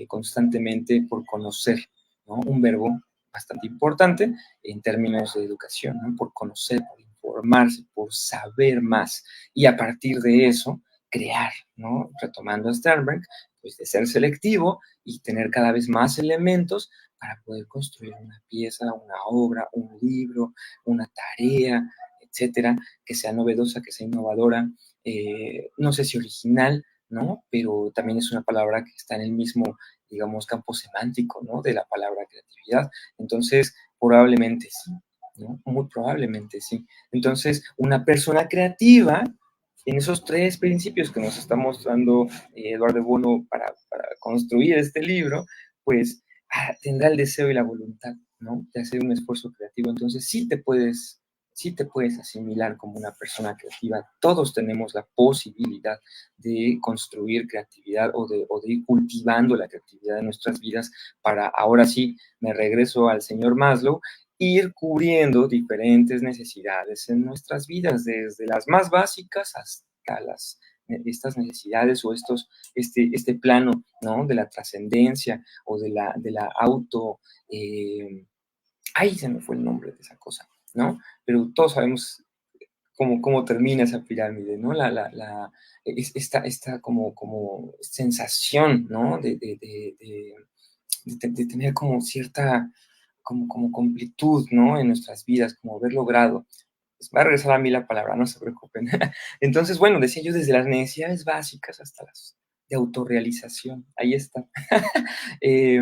constantemente por conocer, ¿no? Un verbo bastante importante en términos de educación, ¿no? Por conocer, por informarse, por saber más y a partir de eso crear, ¿no? Retomando a Sternberg, pues de ser selectivo y tener cada vez más elementos para poder construir una pieza, una obra, un libro, una tarea, etcétera, que sea novedosa, que sea innovadora, no sé si original, ¿no? Pero también es una palabra que está en el mismo, digamos, campo semántico, ¿no? De la palabra creatividad. Entonces, probablemente sí, ¿no? Muy probablemente sí. Entonces, una persona creativa en esos 3 principios que nos está mostrando Eduardo Bono para construir este libro, pues tendrá el deseo y la voluntad, ¿no? De hacer un esfuerzo creativo. Entonces sí te puedes sí te puedes asimilar como una persona creativa. Todos tenemos la posibilidad de construir creatividad o de ir cultivando la creatividad en nuestras vidas para, ahora sí, me regreso al señor Maslow, ir cubriendo diferentes necesidades en nuestras vidas, desde las más básicas hasta estas necesidades o este plano, ¿no? De la trascendencia o de la auto, ay, se me fue el nombre de esa cosa, ¿no? Pero todos sabemos cómo termina esa pirámide, ¿no? Esta como sensación, ¿no? De tener como cierta, como completud, ¿no? En nuestras vidas, como haber logrado. Pues va a regresar a mí la palabra, no se preocupen. Entonces, bueno, decía yo, desde las necesidades básicas hasta las de autorrealización. Ahí está. Eh,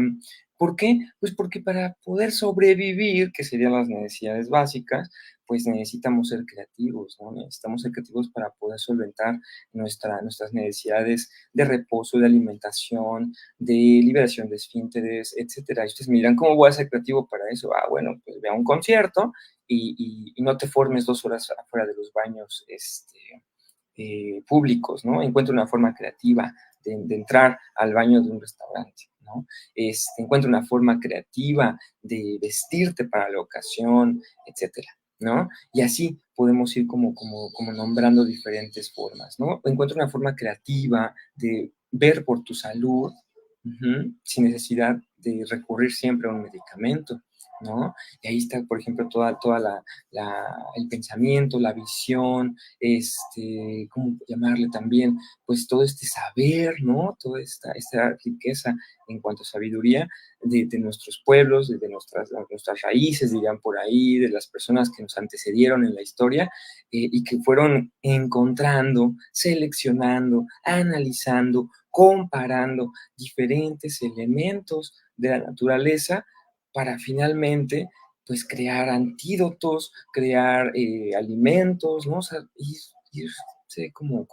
¿Por qué? Pues porque para poder sobrevivir, que serían las necesidades básicas, pues necesitamos ser creativos, ¿no? Necesitamos ser creativos para poder solventar nuestras necesidades de reposo, de alimentación, de liberación de esfínteres, etcétera. Y ustedes me dirán, ¿cómo voy a ser creativo para eso? Ah, bueno, pues ve a un concierto y no te formes 2 horas afuera de los baños públicos, ¿no? Encuentra una forma creativa de entrar al baño de un restaurante, ¿no? Encuentra una forma creativa de vestirte para la ocasión, etcétera, ¿no? Y así podemos ir como nombrando diferentes formas, ¿no? Encuentra una forma creativa de ver por tu salud, sin necesidad de recurrir siempre a un medicamento, ¿no? Y ahí está, por ejemplo, toda el pensamiento, la visión, ¿cómo llamarle también? Pues todo este saber, ¿no? Toda esta riqueza en cuanto a sabiduría de nuestros pueblos, de nuestras raíces, dirían por ahí, de las personas que nos antecedieron en la historia y que fueron encontrando, seleccionando, analizando, comparando diferentes elementos de la naturaleza para finalmente pues crear antídotos, crear alimentos, ¿no? O sea, irse como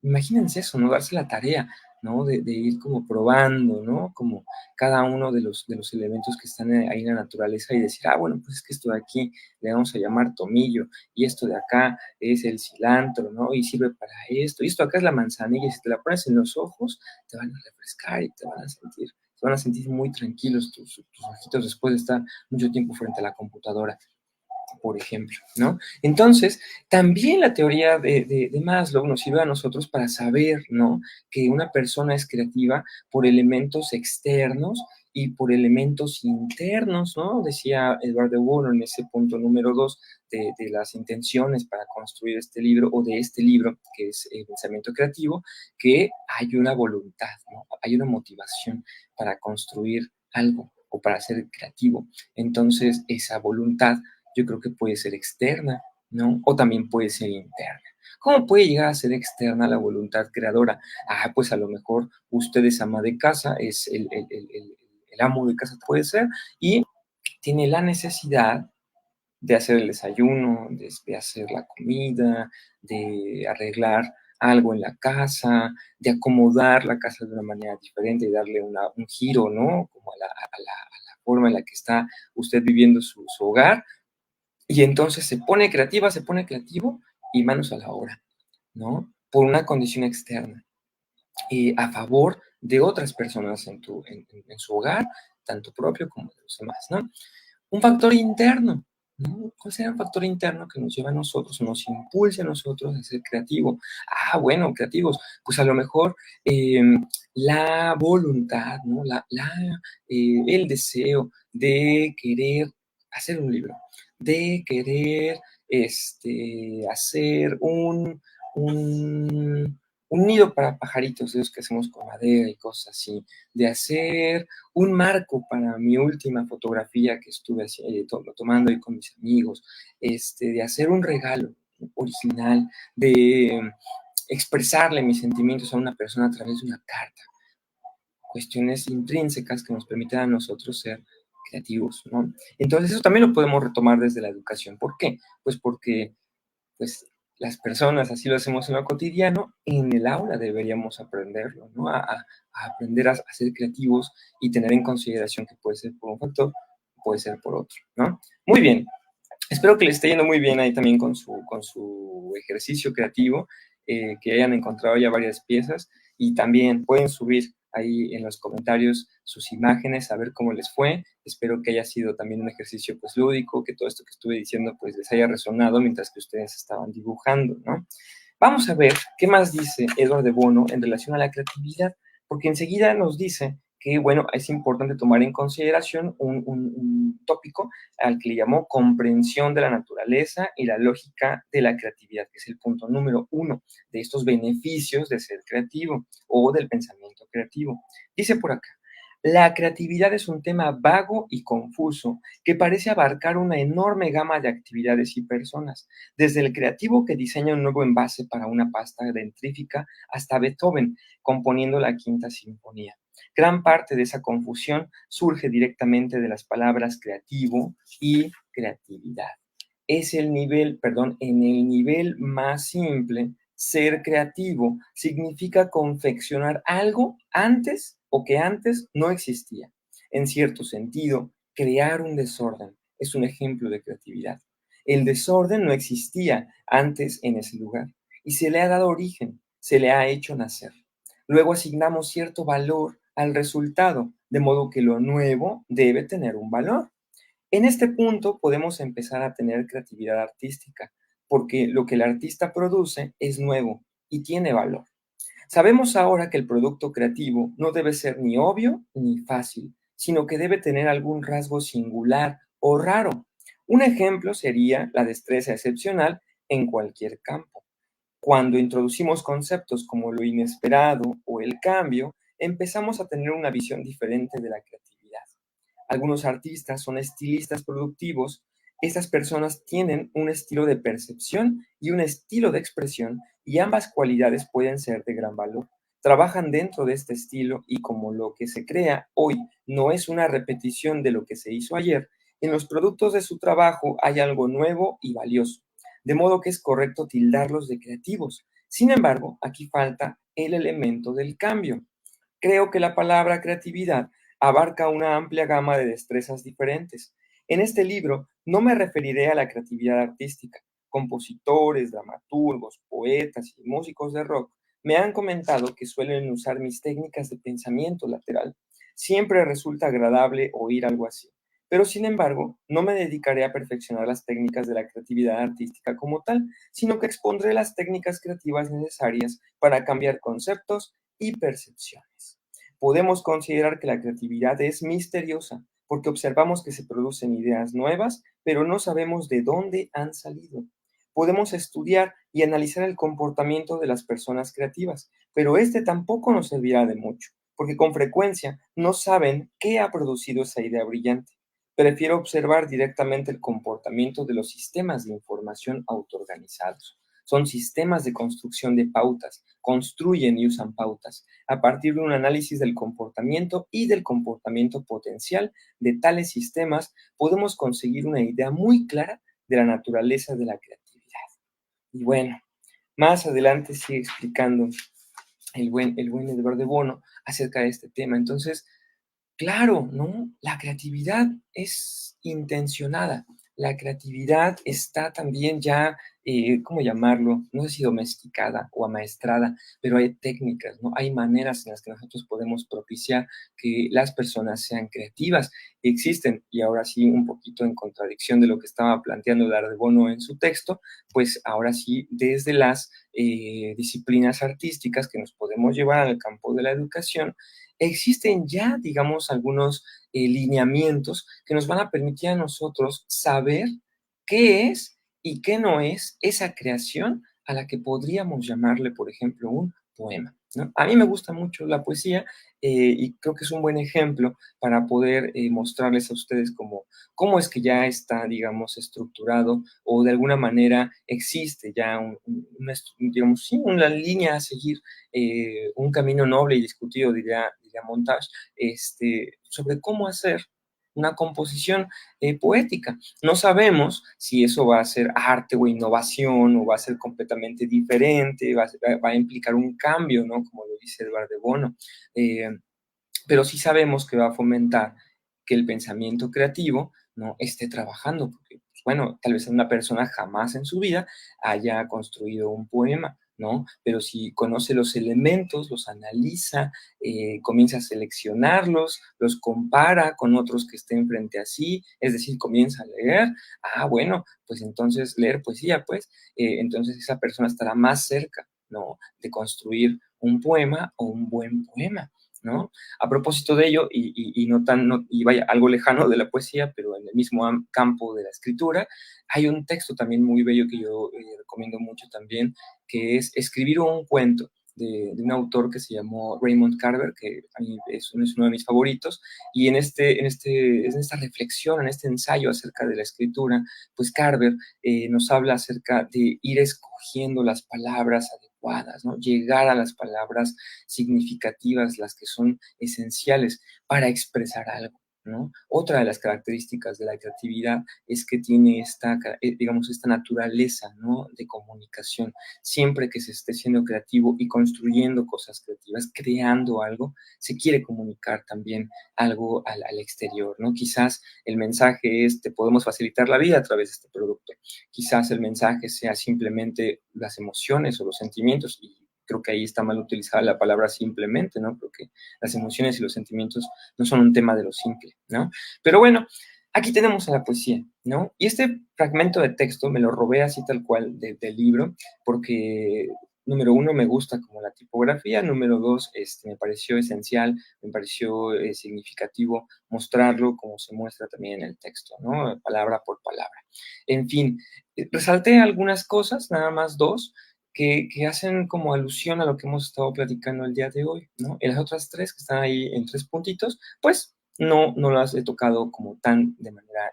imagínense eso, ¿no? Darse la tarea, ¿no? De ir como probando, ¿no? Como cada uno de los elementos que están ahí en la naturaleza y decir, ah, bueno, pues es que esto de aquí le vamos a llamar tomillo y esto de acá es el cilantro, ¿no? Y sirve para esto, y esto acá es la manzanilla, y si te la pones en los ojos, te van a refrescar y te van a sentir muy tranquilos tus ojitos después de estar mucho tiempo frente a la computadora, por ejemplo, ¿no? Entonces, también la teoría de Maslow nos sirve a nosotros para saber, ¿no? Que una persona es creativa por elementos externos y por elementos internos, ¿no? Decía Edward de Bono en ese punto número 2 de las intenciones para construir este libro o de este libro, que es Pensamiento Creativo, que hay una voluntad, ¿no? Hay una motivación para construir algo o para ser creativo. Entonces, esa voluntad yo creo que puede ser externa, ¿no? O también puede ser interna. ¿Cómo puede llegar a ser externa la voluntad creadora? Ah, pues a lo mejor usted es ama de casa, es el amo de casa puede ser, y tiene la necesidad de hacer el desayuno, de hacer la comida, de arreglar algo en la casa, de acomodar la casa de una manera diferente y darle un giro, ¿no? Como a la forma en la que está usted viviendo su hogar, y entonces se pone creativa, se pone creativo y manos a la obra, ¿no? Por una condición externa, a favor de otras personas en su hogar, tanto propio como de los demás, ¿no? Un factor interno, ¿no? ¿Cuál sería un factor interno que nos lleva a nosotros, nos impulse a nosotros a ser creativos? Ah, bueno, creativos, pues a lo mejor eh, la voluntad, ¿no? El deseo de querer hacer un libro, de querer hacer un, un nido para pajaritos, de esos que hacemos con madera y cosas así, de hacer un marco para mi última fotografía que estuve tomando ahí con mis amigos, de hacer un regalo original, de expresarle mis sentimientos a una persona a través de una carta, cuestiones intrínsecas que nos permiten a nosotros ser creativos, ¿no? Entonces eso también lo podemos retomar desde la educación. ¿Por qué? Pues porque pues las personas así lo hacemos en lo cotidiano, en el aula deberíamos aprenderlo, ¿no? A aprender a ser creativos y tener en consideración que puede ser por un factor, puede ser por otro, ¿no? Muy bien, Espero que les esté yendo muy bien ahí también con su ejercicio creativo, que hayan encontrado ya varias piezas y también pueden subir ahí en los comentarios sus imágenes, a ver cómo les fue. Espero que haya sido también un ejercicio pues lúdico, que todo esto que estuve diciendo pues les haya resonado mientras que ustedes estaban dibujando, ¿no? Vamos a ver qué más dice Edward de Bono en relación a la creatividad, porque enseguida nos dice que, bueno, es importante tomar en consideración un tópico al que le llamó comprensión de la naturaleza y la lógica de la creatividad, que es el punto número uno de estos beneficios de ser creativo o del pensamiento creativo. Dice por acá, la creatividad es un tema vago y confuso que parece abarcar una enorme gama de actividades y personas, desde el creativo que diseña un nuevo envase para una pasta dentrífica hasta Beethoven componiendo la Quinta Sinfonía. Gran parte de esa confusión surge directamente de las palabras creativo y creatividad. Es el nivel, perdón, en el nivel más simple, ser creativo significa confeccionar algo antes o que antes no existía. En cierto sentido, crear un desorden es un ejemplo de creatividad. El desorden no existía antes en ese lugar y se le ha dado origen, se le ha hecho nacer. Luego asignamos cierto valor al resultado, de modo que lo nuevo debe tener un valor. En este punto podemos empezar a tener creatividad artística, porque lo que el artista produce es nuevo y tiene valor. Sabemos ahora que el producto creativo no debe ser ni obvio ni fácil, sino que debe tener algún rasgo singular o raro. Un ejemplo sería la destreza excepcional en cualquier campo. Cuando introducimos conceptos como lo inesperado o el cambio, empezamos a tener una visión diferente de la creatividad. Algunos artistas son estilistas productivos. Estas personas tienen un estilo de percepción y un estilo de expresión y ambas cualidades pueden ser de gran valor. Trabajan dentro de este estilo y como lo que se crea hoy no es una repetición de lo que se hizo ayer, en los productos de su trabajo hay algo nuevo y valioso, de modo que es correcto tildarlos de creativos. Sin embargo, aquí falta el elemento del cambio. Creo que la palabra creatividad abarca una amplia gama de destrezas diferentes. En este libro no me referiré a la creatividad artística. Compositores, dramaturgos, poetas y músicos de rock me han comentado que suelen usar mis técnicas de pensamiento lateral. Siempre resulta agradable oír algo así. Pero sin embargo, no me dedicaré a perfeccionar las técnicas de la creatividad artística como tal, sino que expondré las técnicas creativas necesarias para cambiar conceptos y percepciones. Podemos considerar que la creatividad es misteriosa porque observamos que se producen ideas nuevas, pero no sabemos de dónde han salido. Podemos estudiar y analizar el comportamiento de las personas creativas, pero este tampoco nos servirá de mucho, porque con frecuencia no saben qué ha producido esa idea brillante. Prefiero observar directamente el comportamiento de los sistemas de información autoorganizados. Son sistemas de construcción de pautas, construyen y usan pautas a partir de un análisis del comportamiento y del comportamiento potencial de tales sistemas, podemos conseguir una idea muy clara de la naturaleza de la creatividad. Y bueno, más adelante sigue explicando el buen Edward de Bono acerca de este tema. Entonces, claro, ¿no? La creatividad es intencionada. La creatividad está también ya, ¿cómo llamarlo? No sé si domesticada o amaestrada, pero hay técnicas, ¿no? Hay maneras en las que nosotros podemos propiciar que las personas sean creativas. Existen, y ahora sí, un poquito en contradicción de lo que estaba planteando Bono en su texto, pues ahora sí, desde las disciplinas artísticas que nos podemos llevar al campo de la educación, existen ya, digamos, algunos lineamientos que nos van a permitir a nosotros saber qué es y qué no es esa creación a la que podríamos llamarle, por ejemplo, un poema, ¿no? A mí me gusta mucho la poesía y creo que es un buen ejemplo para poder mostrarles a ustedes cómo es que ya está, digamos, estructurado o de alguna manera existe ya digamos, sí, una línea a seguir, un camino noble y discutido, diría Montage, sobre cómo hacer una composición poética. No sabemos si eso va a ser arte o innovación o va a ser completamente diferente, va a implicar un cambio, ¿no? Como lo dice Edward de Bono. Eh, pero sí sabemos que va a fomentar que el pensamiento creativo ¿no? Esté trabajando, porque, pues, bueno, tal vez una persona jamás en su vida haya construido un poema, ¿no? Pero si conoce los elementos, los analiza, comienza a seleccionarlos, los compara con otros que estén frente a sí, es decir, comienza a leer, bueno, pues entonces leer poesía, pues, entonces esa persona estará más cerca, ¿no? De construir un poema o un buen poema, ¿no? A propósito de ello, y no tan, no, y vaya, algo lejano de la poesía, pero en el mismo campo de la escritura, hay un texto también muy bello que yo recomiendo mucho también, que es escribir un cuento de un autor que se llamó Raymond Carver, que a mí es uno de mis favoritos, y en esta reflexión, en este ensayo acerca de la escritura, pues Carver nos habla acerca de ir escogiendo las palabras adecuadas, ¿no? Llegar a las palabras significativas, las que son esenciales para expresar algo, ¿no? Otra de las características de la creatividad es que tiene digamos, esta naturaleza, ¿no? De comunicación. Siempre que se esté siendo creativo y construyendo cosas creativas, creando algo, se quiere comunicar también algo al exterior, ¿no? Quizás el mensaje es, te podemos facilitar la vida a través de este producto. Quizás el mensaje sea simplemente las emociones o los sentimientos, y creo que ahí está mal utilizada la palabra simplemente, ¿no? Porque las emociones y los sentimientos no son un tema de lo simple, ¿no? Pero bueno, aquí tenemos a la poesía, ¿no? Y este fragmento de texto me lo robé así tal cual del libro, porque número uno, me gusta como la tipografía, número dos, me pareció esencial, me pareció significativo mostrarlo como se muestra también en el texto, ¿no? Palabra por palabra. En fin, resalté algunas cosas, nada más dos, que hacen como alusión a lo que hemos estado platicando el día de hoy, ¿no? Y las otras tres, que están ahí en tres puntitos, pues no las he tocado como tan de manera,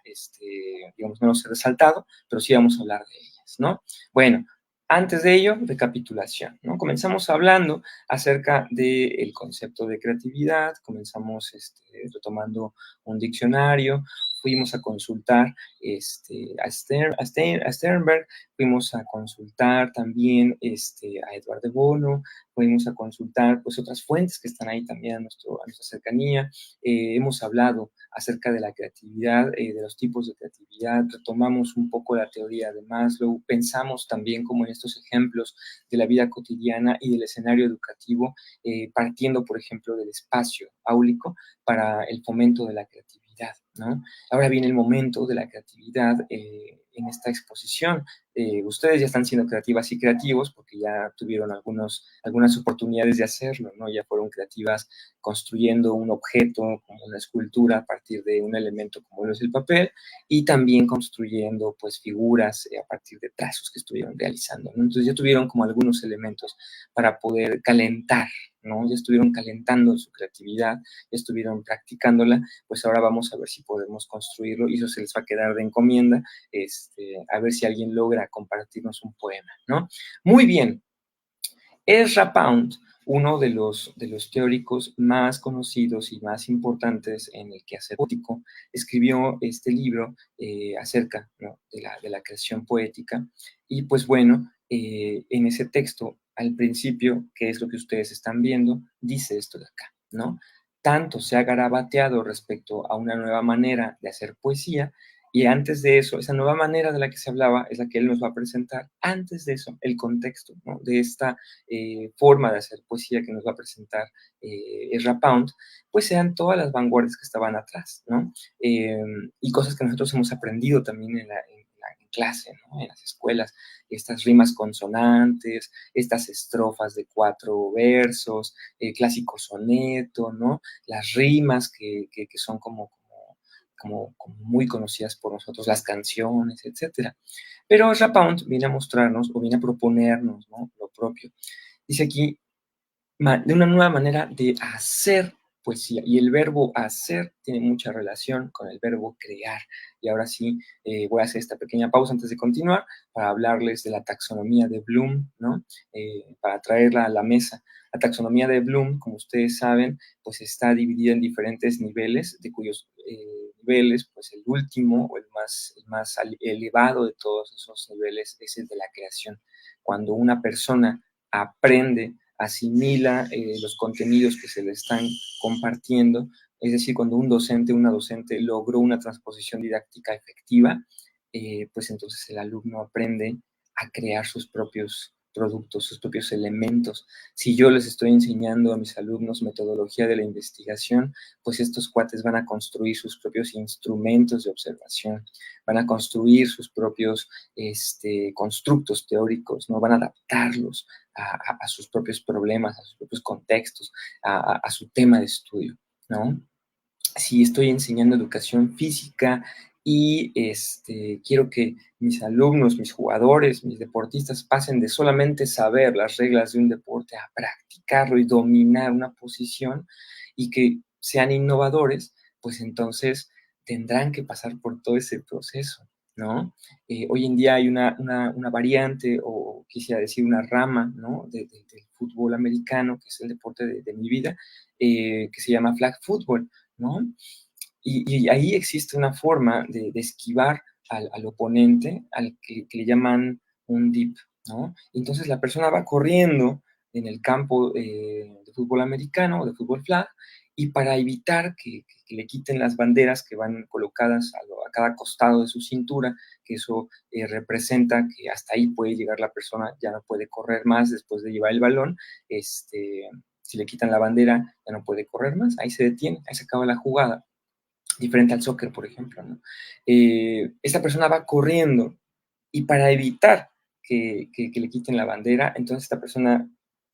digamos, no las he resaltado, pero sí vamos a hablar de ellas, ¿no? Bueno, antes de ello, recapitulación, ¿no? Comenzamos hablando acerca del concepto de creatividad, comenzamos retomando un diccionario, fuimos a consultar a Sternberg, fuimos a consultar también a Edward de Bono, fuimos a consultar pues otras fuentes que están ahí también a nuestra cercanía, hemos hablado acerca de la creatividad, de los tipos de creatividad, retomamos un poco la teoría de Maslow, pensamos también como en estos ejemplos de la vida cotidiana y del escenario educativo, partiendo, por ejemplo, del espacio áulico para el fomento de la creatividad, ¿no? Ahora viene el momento de la creatividad en esta exposición. Ustedes ya están siendo creativas y creativos porque ya tuvieron algunas oportunidades de hacerlo, ¿no? Ya fueron creativas construyendo un objeto como una escultura a partir de un elemento como lo es el papel, y también construyendo pues figuras a partir de trazos que estuvieron realizando, ¿no? Entonces ya tuvieron como algunos elementos para poder calentar, ¿no? Ya estuvieron calentando su creatividad, ya estuvieron practicándola, pues ahora vamos a ver si podemos construirlo, y eso se les va a quedar de encomienda, a ver si alguien logra compartirnos un poema, ¿no? Muy bien. Ezra Pound, uno de los teóricos más conocidos y más importantes en el quehacer poético, escribió este libro acerca, ¿no? de la creación poética. Y pues bueno, en ese texto, al principio, que es lo que ustedes están viendo, dice esto de acá, ¿no? Tanto se ha garabateado respecto a una nueva manera de hacer poesía, y antes de eso, esa nueva manera de la que se hablaba es la que él nos va a presentar. Antes de eso, el contexto, ¿no? De esta forma de hacer poesía que nos va a presentar Ezra Pound, pues sean todas las vanguardias que estaban atrás, ¿no? Y cosas que nosotros hemos aprendido también en clase, ¿no? En las escuelas, estas rimas consonantes, estas estrofas de 4 versos, el clásico soneto, ¿no? Las rimas que son como muy conocidas por nosotros, las canciones, etcétera. Pero Ezra Pound viene a mostrarnos o viene a proponernos, ¿no? Lo propio. Dice aquí, de una nueva manera de hacer poesía. Y el verbo hacer tiene mucha relación con el verbo crear. Y ahora sí, voy a hacer esta pequeña pausa antes de continuar para hablarles de la taxonomía de Bloom, ¿no? Para traerla a la mesa. La taxonomía de Bloom, como ustedes saben, pues está dividida en diferentes niveles, de cuyos niveles, pues el último o el más elevado de todos esos niveles es el de la creación. Cuando una persona aprende, asimila los contenidos que se le están compartiendo, Es decir, cuando un docente, una docente logró una transposición didáctica efectiva, pues entonces el alumno aprende a crear sus propios productos, sus propios elementos. Si yo les estoy enseñando a mis alumnos metodología de la investigación, pues estos cuates van a construir sus propios instrumentos de observación, van a construir sus propios constructos teóricos, ¿no? Van a adaptarlos a sus propios problemas, a sus propios contextos, a su tema de estudio, ¿no? Si estoy enseñando educación física y quiero que mis alumnos, mis jugadores, mis deportistas pasen de solamente saber las reglas de un deporte a practicarlo y dominar una posición y que sean innovadores, pues entonces tendrán que pasar por todo ese proceso, ¿no? Hoy en día hay una variante, o quisiera decir una rama, ¿no? Del fútbol americano, que es el deporte de mi vida, que se llama flag football, ¿no? Y ahí existe una forma de esquivar al oponente, al que le llaman un dip, ¿no? Entonces la persona va corriendo en el campo de fútbol americano, de fútbol flag, y para evitar que le quiten las banderas que van colocadas a cada costado de su cintura, que eso representa que hasta ahí puede llegar la persona, ya no puede correr más después de llevar el balón, si le quitan la bandera, ya no puede correr más, ahí se detiene, ahí se acaba la jugada, diferente al soccer, por ejemplo, ¿no? Esta persona va corriendo y para evitar que le quiten la bandera, entonces esta persona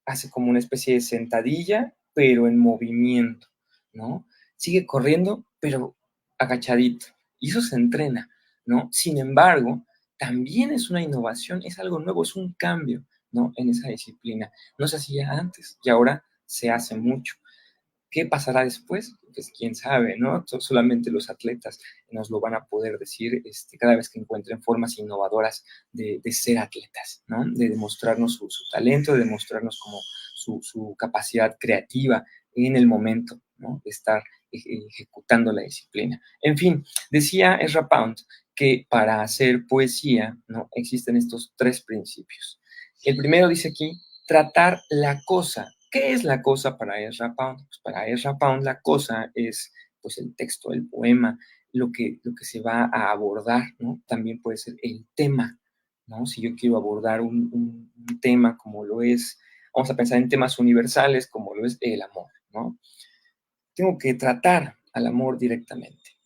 hace como una especie de sentadilla, pero en movimiento, ¿no? Sigue corriendo, pero agachadito. Y eso se entrena, ¿no? Sin embargo, también es una innovación, es algo nuevo, es un cambio, ¿no? En esa disciplina. No se hacía antes y ahora se hace mucho. ¿Qué pasará después? Pues quién sabe, ¿no? Solamente los atletas nos lo van a poder decir cada vez que encuentren formas innovadoras de ser atletas, ¿no? De demostrarnos su talento, de demostrarnos como su capacidad creativa en el momento, ¿no? De estar ejecutando la disciplina. En fin, decía Ezra Pound que para hacer poesía, ¿no? Existen estos tres principios. El primero dice aquí, tratar la cosa. ¿Qué es la cosa para Ezra Pound? Pues para Ezra Pound la cosa es pues el texto, el poema, lo que se va a abordar, ¿no? También puede ser el tema, ¿no? Si yo quiero abordar un tema como lo es, vamos a pensar en temas universales como lo es el amor, ¿no? Tengo que tratar al amor directamente,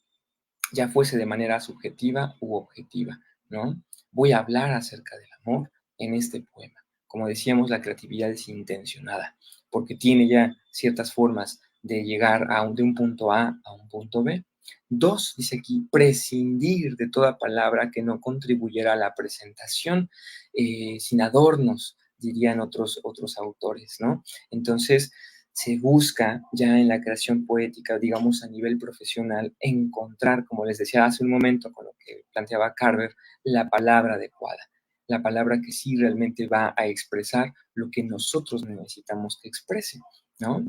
ya fuese de manera subjetiva u objetiva, ¿no? Voy a hablar acerca del amor en este poema. Como decíamos, la creatividad es intencionada, porque tiene ya ciertas formas de llegar de un punto A a un punto B. Dos, dice aquí, prescindir de toda palabra que no contribuyera a la presentación, sin adornos, dirían otros autores, ¿no? Entonces, se busca ya en la creación poética, digamos a nivel profesional, encontrar, como les decía hace un momento con lo que planteaba Carver, la palabra adecuada, la palabra que sí realmente va a expresar lo que nosotros necesitamos que exprese, ¿no?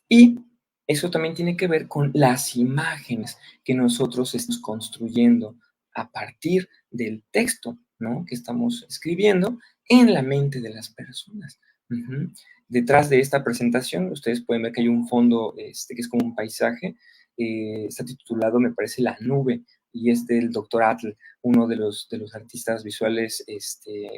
Y eso también tiene que ver con las imágenes que nosotros estamos construyendo a partir del texto, ¿no? Que estamos escribiendo en la mente de las personas. Uh-huh. Detrás de esta presentación, ustedes pueden ver que hay un fondo que es como un paisaje. Está titulado, me parece, La Nube, y es del doctor Atl, uno de los artistas visuales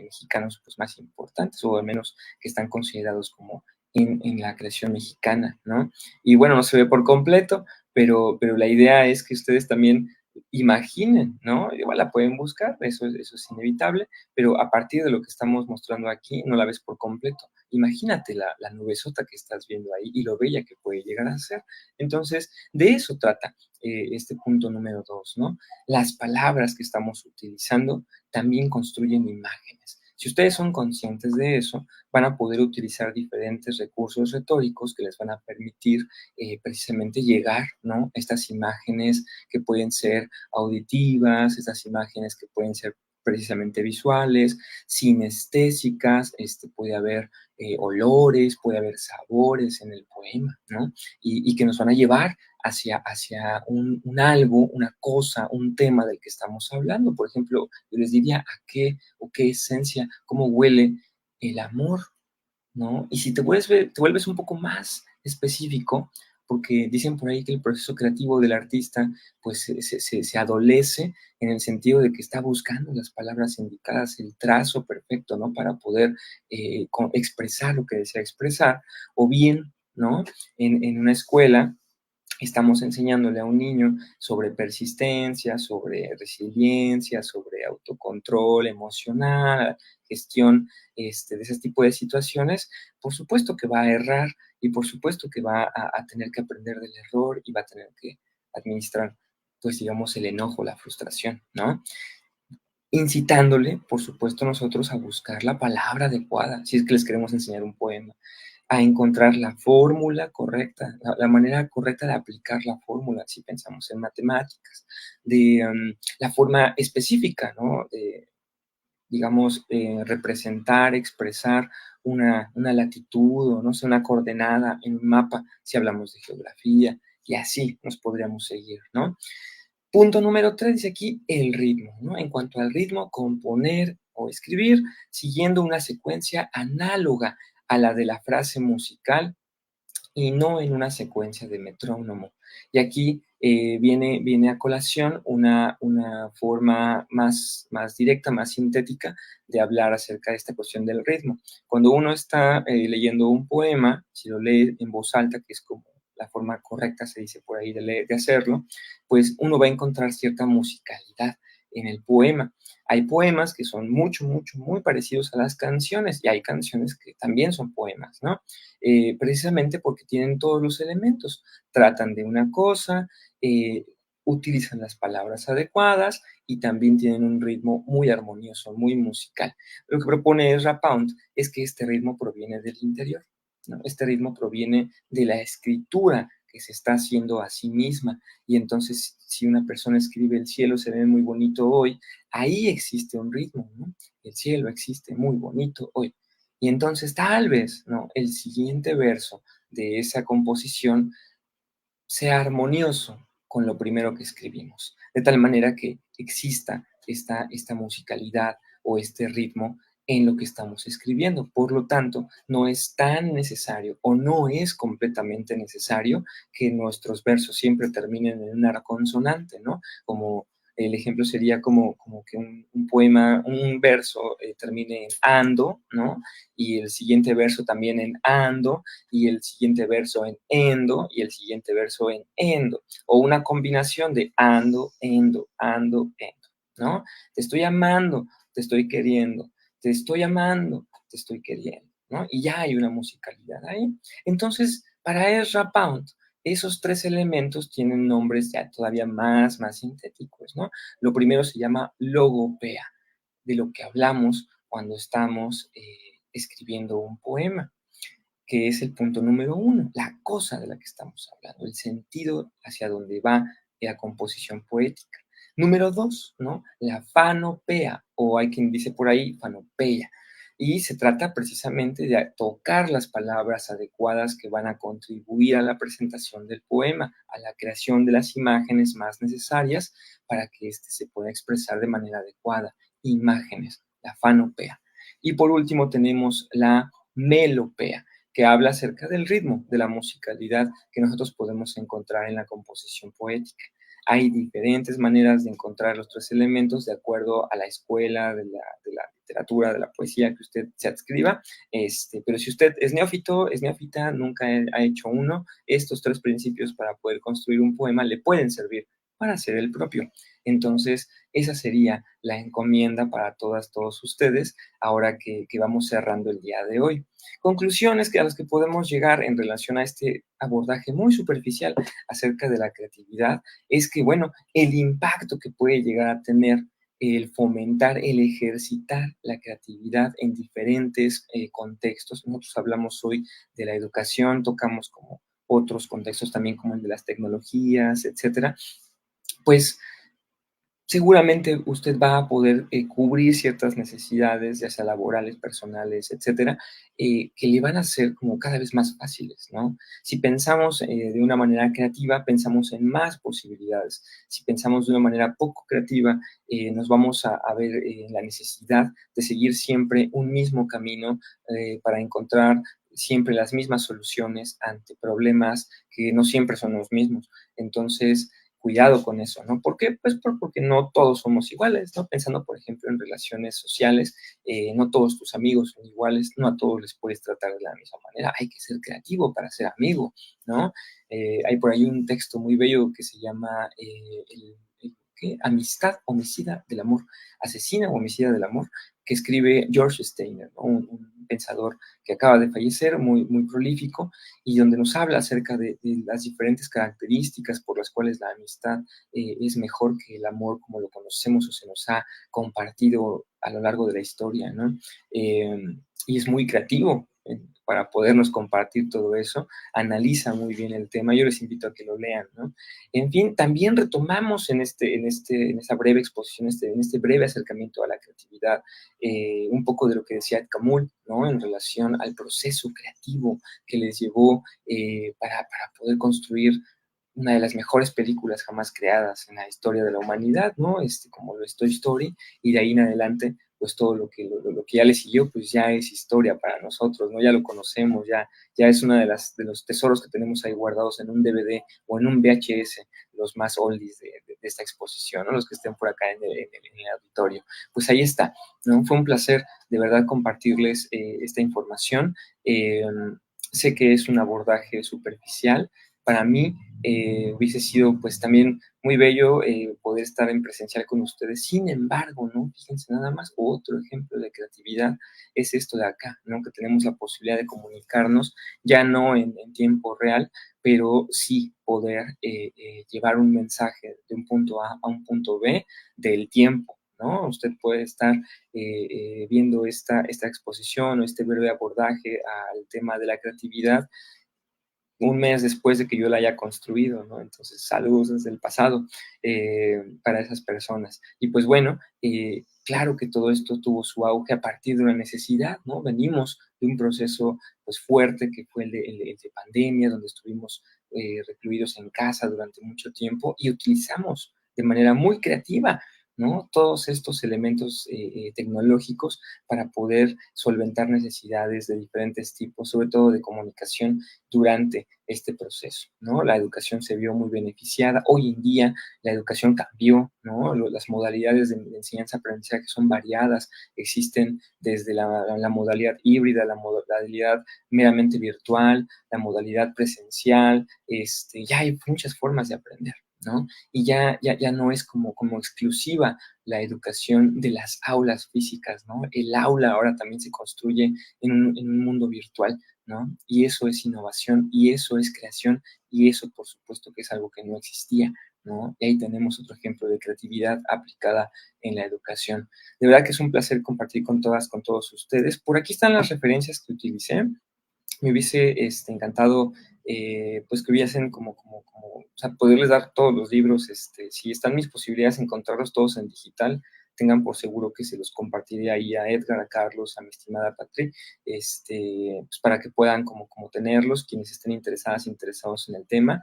mexicanos pues, más importantes, o al menos que están considerados como en la creación mexicana, ¿no? Y bueno, no se ve por completo, pero la idea es que ustedes también imaginen, ¿no? Igual la pueden buscar, eso es inevitable, pero a partir de lo que estamos mostrando aquí, no la ves por completo. Imagínate la nubesota que estás viendo ahí y lo bella que puede llegar a ser. Entonces, de eso trata este punto número 2, ¿no? Las palabras que estamos utilizando también construyen imágenes. Si ustedes son conscientes de eso, van a poder utilizar diferentes recursos retóricos que les van a permitir precisamente llegar, ¿no? Estas imágenes que pueden ser auditivas, estas imágenes que pueden ser precisamente visuales, sinestésicas, puede haber olores, puede haber sabores en el poema, ¿no? Y que nos van a llevar hacia un algo, una cosa, un tema del que estamos hablando. Por ejemplo, yo les diría a qué o qué esencia, cómo huele el amor, ¿no? Y si te vuelves un poco más específico, porque dicen por ahí que el proceso creativo del artista pues se adolece en el sentido de que está buscando las palabras indicadas, el trazo perfecto, ¿no? Para poder expresar lo que desea expresar, o bien, ¿no? En una escuela estamos enseñándole a un niño sobre persistencia, sobre resiliencia, sobre autocontrol emocional, gestión de ese tipo de situaciones, por supuesto que va a errar y por supuesto que va a tener que aprender del error y va a tener que administrar, pues digamos, el enojo, la frustración, ¿no? Incitándole, por supuesto, nosotros a buscar la palabra adecuada, si es que les queremos enseñar un poema, a encontrar la fórmula correcta, la manera correcta de aplicar la fórmula, si pensamos en matemáticas, de la forma específica, ¿no? De, digamos, representar, expresar una latitud o, no sé, una coordenada en un mapa, si hablamos de geografía, y así nos podríamos seguir, ¿no? Punto número 3 dice aquí el ritmo, ¿no? En cuanto al ritmo, componer o escribir siguiendo una secuencia análoga a la de la frase musical y no en una secuencia de metrónomo. Y aquí viene a colación una forma más directa, más sintética de hablar acerca de esta cuestión del ritmo. Cuando uno está leyendo un poema, si lo lee en voz alta, que es como la forma correcta, se dice por ahí, de hacerlo, pues uno va a encontrar cierta musicalidad en el poema. Hay poemas que son muy parecidos a las canciones y hay canciones que también son poemas, ¿no? Precisamente porque tienen todos los elementos. Tratan de una cosa, eh, utilizan las palabras adecuadas y también tienen un ritmo muy armonioso, muy musical. Lo que propone Ezra Pound es que este ritmo proviene del interior, ¿no? Este ritmo proviene de la escritura que se está haciendo a sí misma. Y entonces, si una persona escribe el cielo se ve muy bonito hoy, ahí existe un ritmo, ¿no? El cielo existe muy bonito hoy. Y entonces tal vez, ¿no? El siguiente verso de esa composición sea armonioso con lo primero que escribimos, de tal manera que exista esta musicalidad o este ritmo en lo que estamos escribiendo. Por lo tanto, no es tan necesario o no es completamente necesario que nuestros versos siempre terminen en una consonante, ¿no? Como el ejemplo sería como que un poema, un verso termine en ando, ¿no? Y el siguiente verso también en ando, y el siguiente verso en endo, y el siguiente verso en endo, o una combinación de ando, endo, ¿no? Te estoy amando, te estoy queriendo, te estoy amando, te estoy queriendo, ¿no? Y ya hay una musicalidad ahí. Entonces, para Ezra Pound, esos tres elementos tienen nombres ya todavía más sintéticos, ¿no? Lo primero se llama logopea, de lo que hablamos cuando estamos escribiendo un poema, que es el punto número uno, la cosa de la que estamos hablando, el sentido hacia donde va la composición poética. Número dos, ¿no? La fanopea, o hay quien dice por ahí fanopeya, y se trata precisamente de tocar las palabras adecuadas que van a contribuir a la presentación del poema, a la creación de las imágenes más necesarias para que éste se pueda expresar de manera adecuada. Imágenes, la fanopea. Y por último tenemos la melopea, que habla acerca del ritmo, de la musicalidad que nosotros podemos encontrar en la composición poética. Hay diferentes maneras de encontrar los tres elementos de acuerdo a la escuela de la literatura, de la poesía que usted se adscriba, pero si usted es neófito, es neófita, nunca ha hecho uno, estos tres principios para poder construir un poema le pueden servir para hacer el propio. Entonces, esa sería la encomienda para todos ustedes ahora que vamos cerrando el día de hoy. Conclusiones a las que podemos llegar en relación a este abordaje muy superficial acerca de la creatividad es que, bueno, el impacto que puede llegar a tener el fomentar, el ejercitar la creatividad en diferentes contextos. Nosotros hablamos hoy de la educación, tocamos como otros contextos también como el de las tecnologías, etcétera. Pues seguramente usted va a poder cubrir ciertas necesidades, ya sea laborales, personales, etcétera, que le van a ser como cada vez más fáciles, ¿no? Si pensamos de una manera creativa, pensamos en más posibilidades. Si pensamos de una manera poco creativa, nos vamos a ver la necesidad de seguir siempre un mismo camino para encontrar siempre las mismas soluciones ante problemas que no siempre son los mismos. Entonces, cuidado con eso, ¿no? ¿Por qué? Pues porque no todos somos iguales, ¿no? Pensando, por ejemplo, en relaciones sociales, no todos tus amigos son iguales, no a todos les puedes tratar de la misma manera, hay que ser creativo para ser amigo, ¿no? Hay por ahí un texto muy bello que se llama ¿qué? Amistad homicida del amor, asesina o homicida del amor, que escribe George Steiner, ¿no? Un pensador que acaba de fallecer, muy prolífico, y donde nos habla acerca de las diferentes características por las cuales la amistad es mejor que el amor como lo conocemos o se nos ha compartido a lo largo de la historia, ¿no? Eh, y es muy creativo para podernos compartir todo eso, analiza muy bien el tema, yo les invito a que lo lean, ¿no? En fin, también retomamos en esa breve exposición, en este breve acercamiento a la creatividad, un poco de lo que decía Camus, ¿no? En relación al proceso creativo que les llevó para poder construir una de las mejores películas jamás creadas en la historia de la humanidad, ¿no? Como lo es Toy Story, y de ahí en adelante, pues todo lo que ya le siguió, pues ya es historia para nosotros, ¿no? Ya lo conocemos, ya es una de los tesoros que tenemos ahí guardados en un DVD o en un VHS, los más oldies de esta exposición, ¿no? Los que estén por acá en el auditorio. Pues ahí está, ¿no? Fue un placer de verdad compartirles esta información. Eh, Sé que es un abordaje superficial. Para mí hubiese sido pues también muy bello poder estar en presencial con ustedes. Sin embargo, ¿no? Fíjense nada más, otro ejemplo de creatividad es esto de acá, ¿no? Que tenemos la posibilidad de comunicarnos, ya no en tiempo real, pero sí poder llevar un mensaje de un punto A un punto B del tiempo, ¿no? Usted puede estar viendo esta exposición o este breve abordaje al tema de la creatividad un mes después de que yo la haya construido, ¿no? Entonces, saludos desde el pasado para esas personas. Y pues bueno, claro que todo esto tuvo su auge a partir de una necesidad, ¿no? Venimos de un proceso pues fuerte que fue el de pandemia, donde estuvimos recluidos en casa durante mucho tiempo y utilizamos de manera muy creativa, ¿no? Todos estos elementos tecnológicos para poder solventar necesidades de diferentes tipos, sobre todo de comunicación durante este proceso, ¿no? La educación se vio muy beneficiada. Hoy en día la educación cambió, ¿no? Las modalidades de enseñanza-aprendizaje son variadas. Existen desde la modalidad híbrida, la modalidad meramente virtual, la modalidad presencial. Ya hay muchas formas de aprender, ¿no? Y ya no es como exclusiva la educación de las aulas físicas, ¿no? El aula ahora también se construye en un mundo virtual, ¿no? Y eso es innovación, y eso es creación, y eso por supuesto que es algo que no existía, ¿no? Y ahí tenemos otro ejemplo de creatividad aplicada en la educación. De verdad que es un placer compartir con todas, con todos ustedes. Por aquí están las referencias que utilicé. Me hubiese encantado pues que hubiesen o sea, poderles dar todos los libros, si están mis posibilidades encontrarlos todos en digital, tengan por seguro que se los compartiré ahí a Edgar, a Carlos, a mi estimada Patri, pues para que puedan como tenerlos, quienes estén interesados en el tema.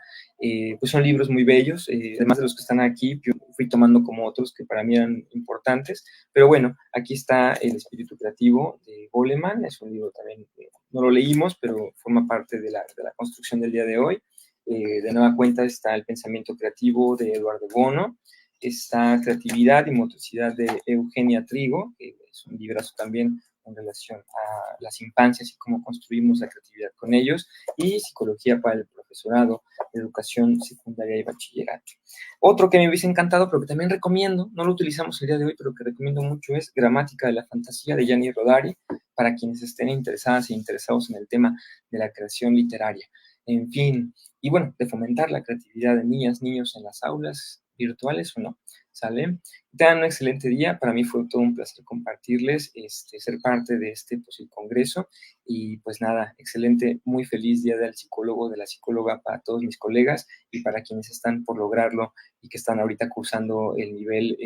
Pues son libros muy bellos, además de los que están aquí, yo fui tomando como otros que para mí eran importantes, pero bueno, aquí está El espíritu creativo de Goleman, es un libro también no lo leímos, pero forma parte de la construcción del día de hoy. De nueva cuenta está El pensamiento creativo de Eduardo Bono, está Creatividad y motricidad de Eugenia Trigo, que es un librazo también en relación a las infancias y cómo construimos la creatividad con ellos, y Psicología para el profesorado, Educación secundaria y bachillerato. Otro que me hubiese encantado, pero que también recomiendo, no lo utilizamos el día de hoy, pero que recomiendo mucho, es Gramática de la Fantasía de Gianni Rodari, para quienes estén interesadas e interesados en el tema de la creación literaria. En fin, y bueno, de fomentar la creatividad de niñas, niños en las aulas, virtuales o no, ¿sale? Tengan un excelente día, para mí fue todo un placer compartirles, ser parte de este posible congreso, y pues nada, excelente, muy feliz día del psicólogo, de la psicóloga para todos mis colegas y para quienes están por lograrlo y que están ahorita cursando el nivel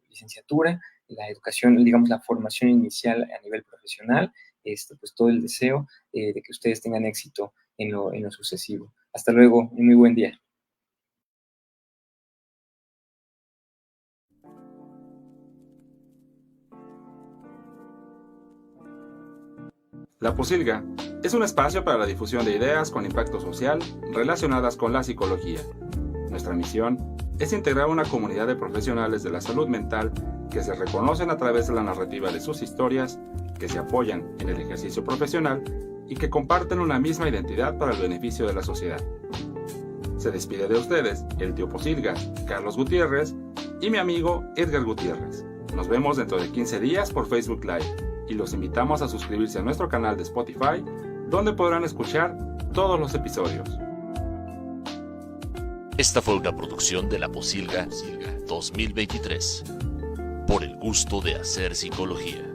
licenciatura, la educación, digamos, la formación inicial a nivel profesional, pues todo el deseo de que ustedes tengan éxito en lo sucesivo. Hasta luego y muy buen día. La Posilga es un espacio para la difusión de ideas con impacto social relacionadas con la psicología. Nuestra misión es integrar una comunidad de profesionales de la salud mental que se reconocen a través de la narrativa de sus historias, que se apoyan en el ejercicio profesional y que comparten una misma identidad para el beneficio de la sociedad. Se despide de ustedes el tío Posilga, Carlos Gutiérrez, y mi amigo Edgar Gutiérrez. Nos vemos dentro de 15 días por Facebook Live y los invitamos a suscribirse a nuestro canal de Spotify, donde podrán escuchar todos los episodios. Esta fue una producción de La Posilga 2023, por el gusto de hacer psicología.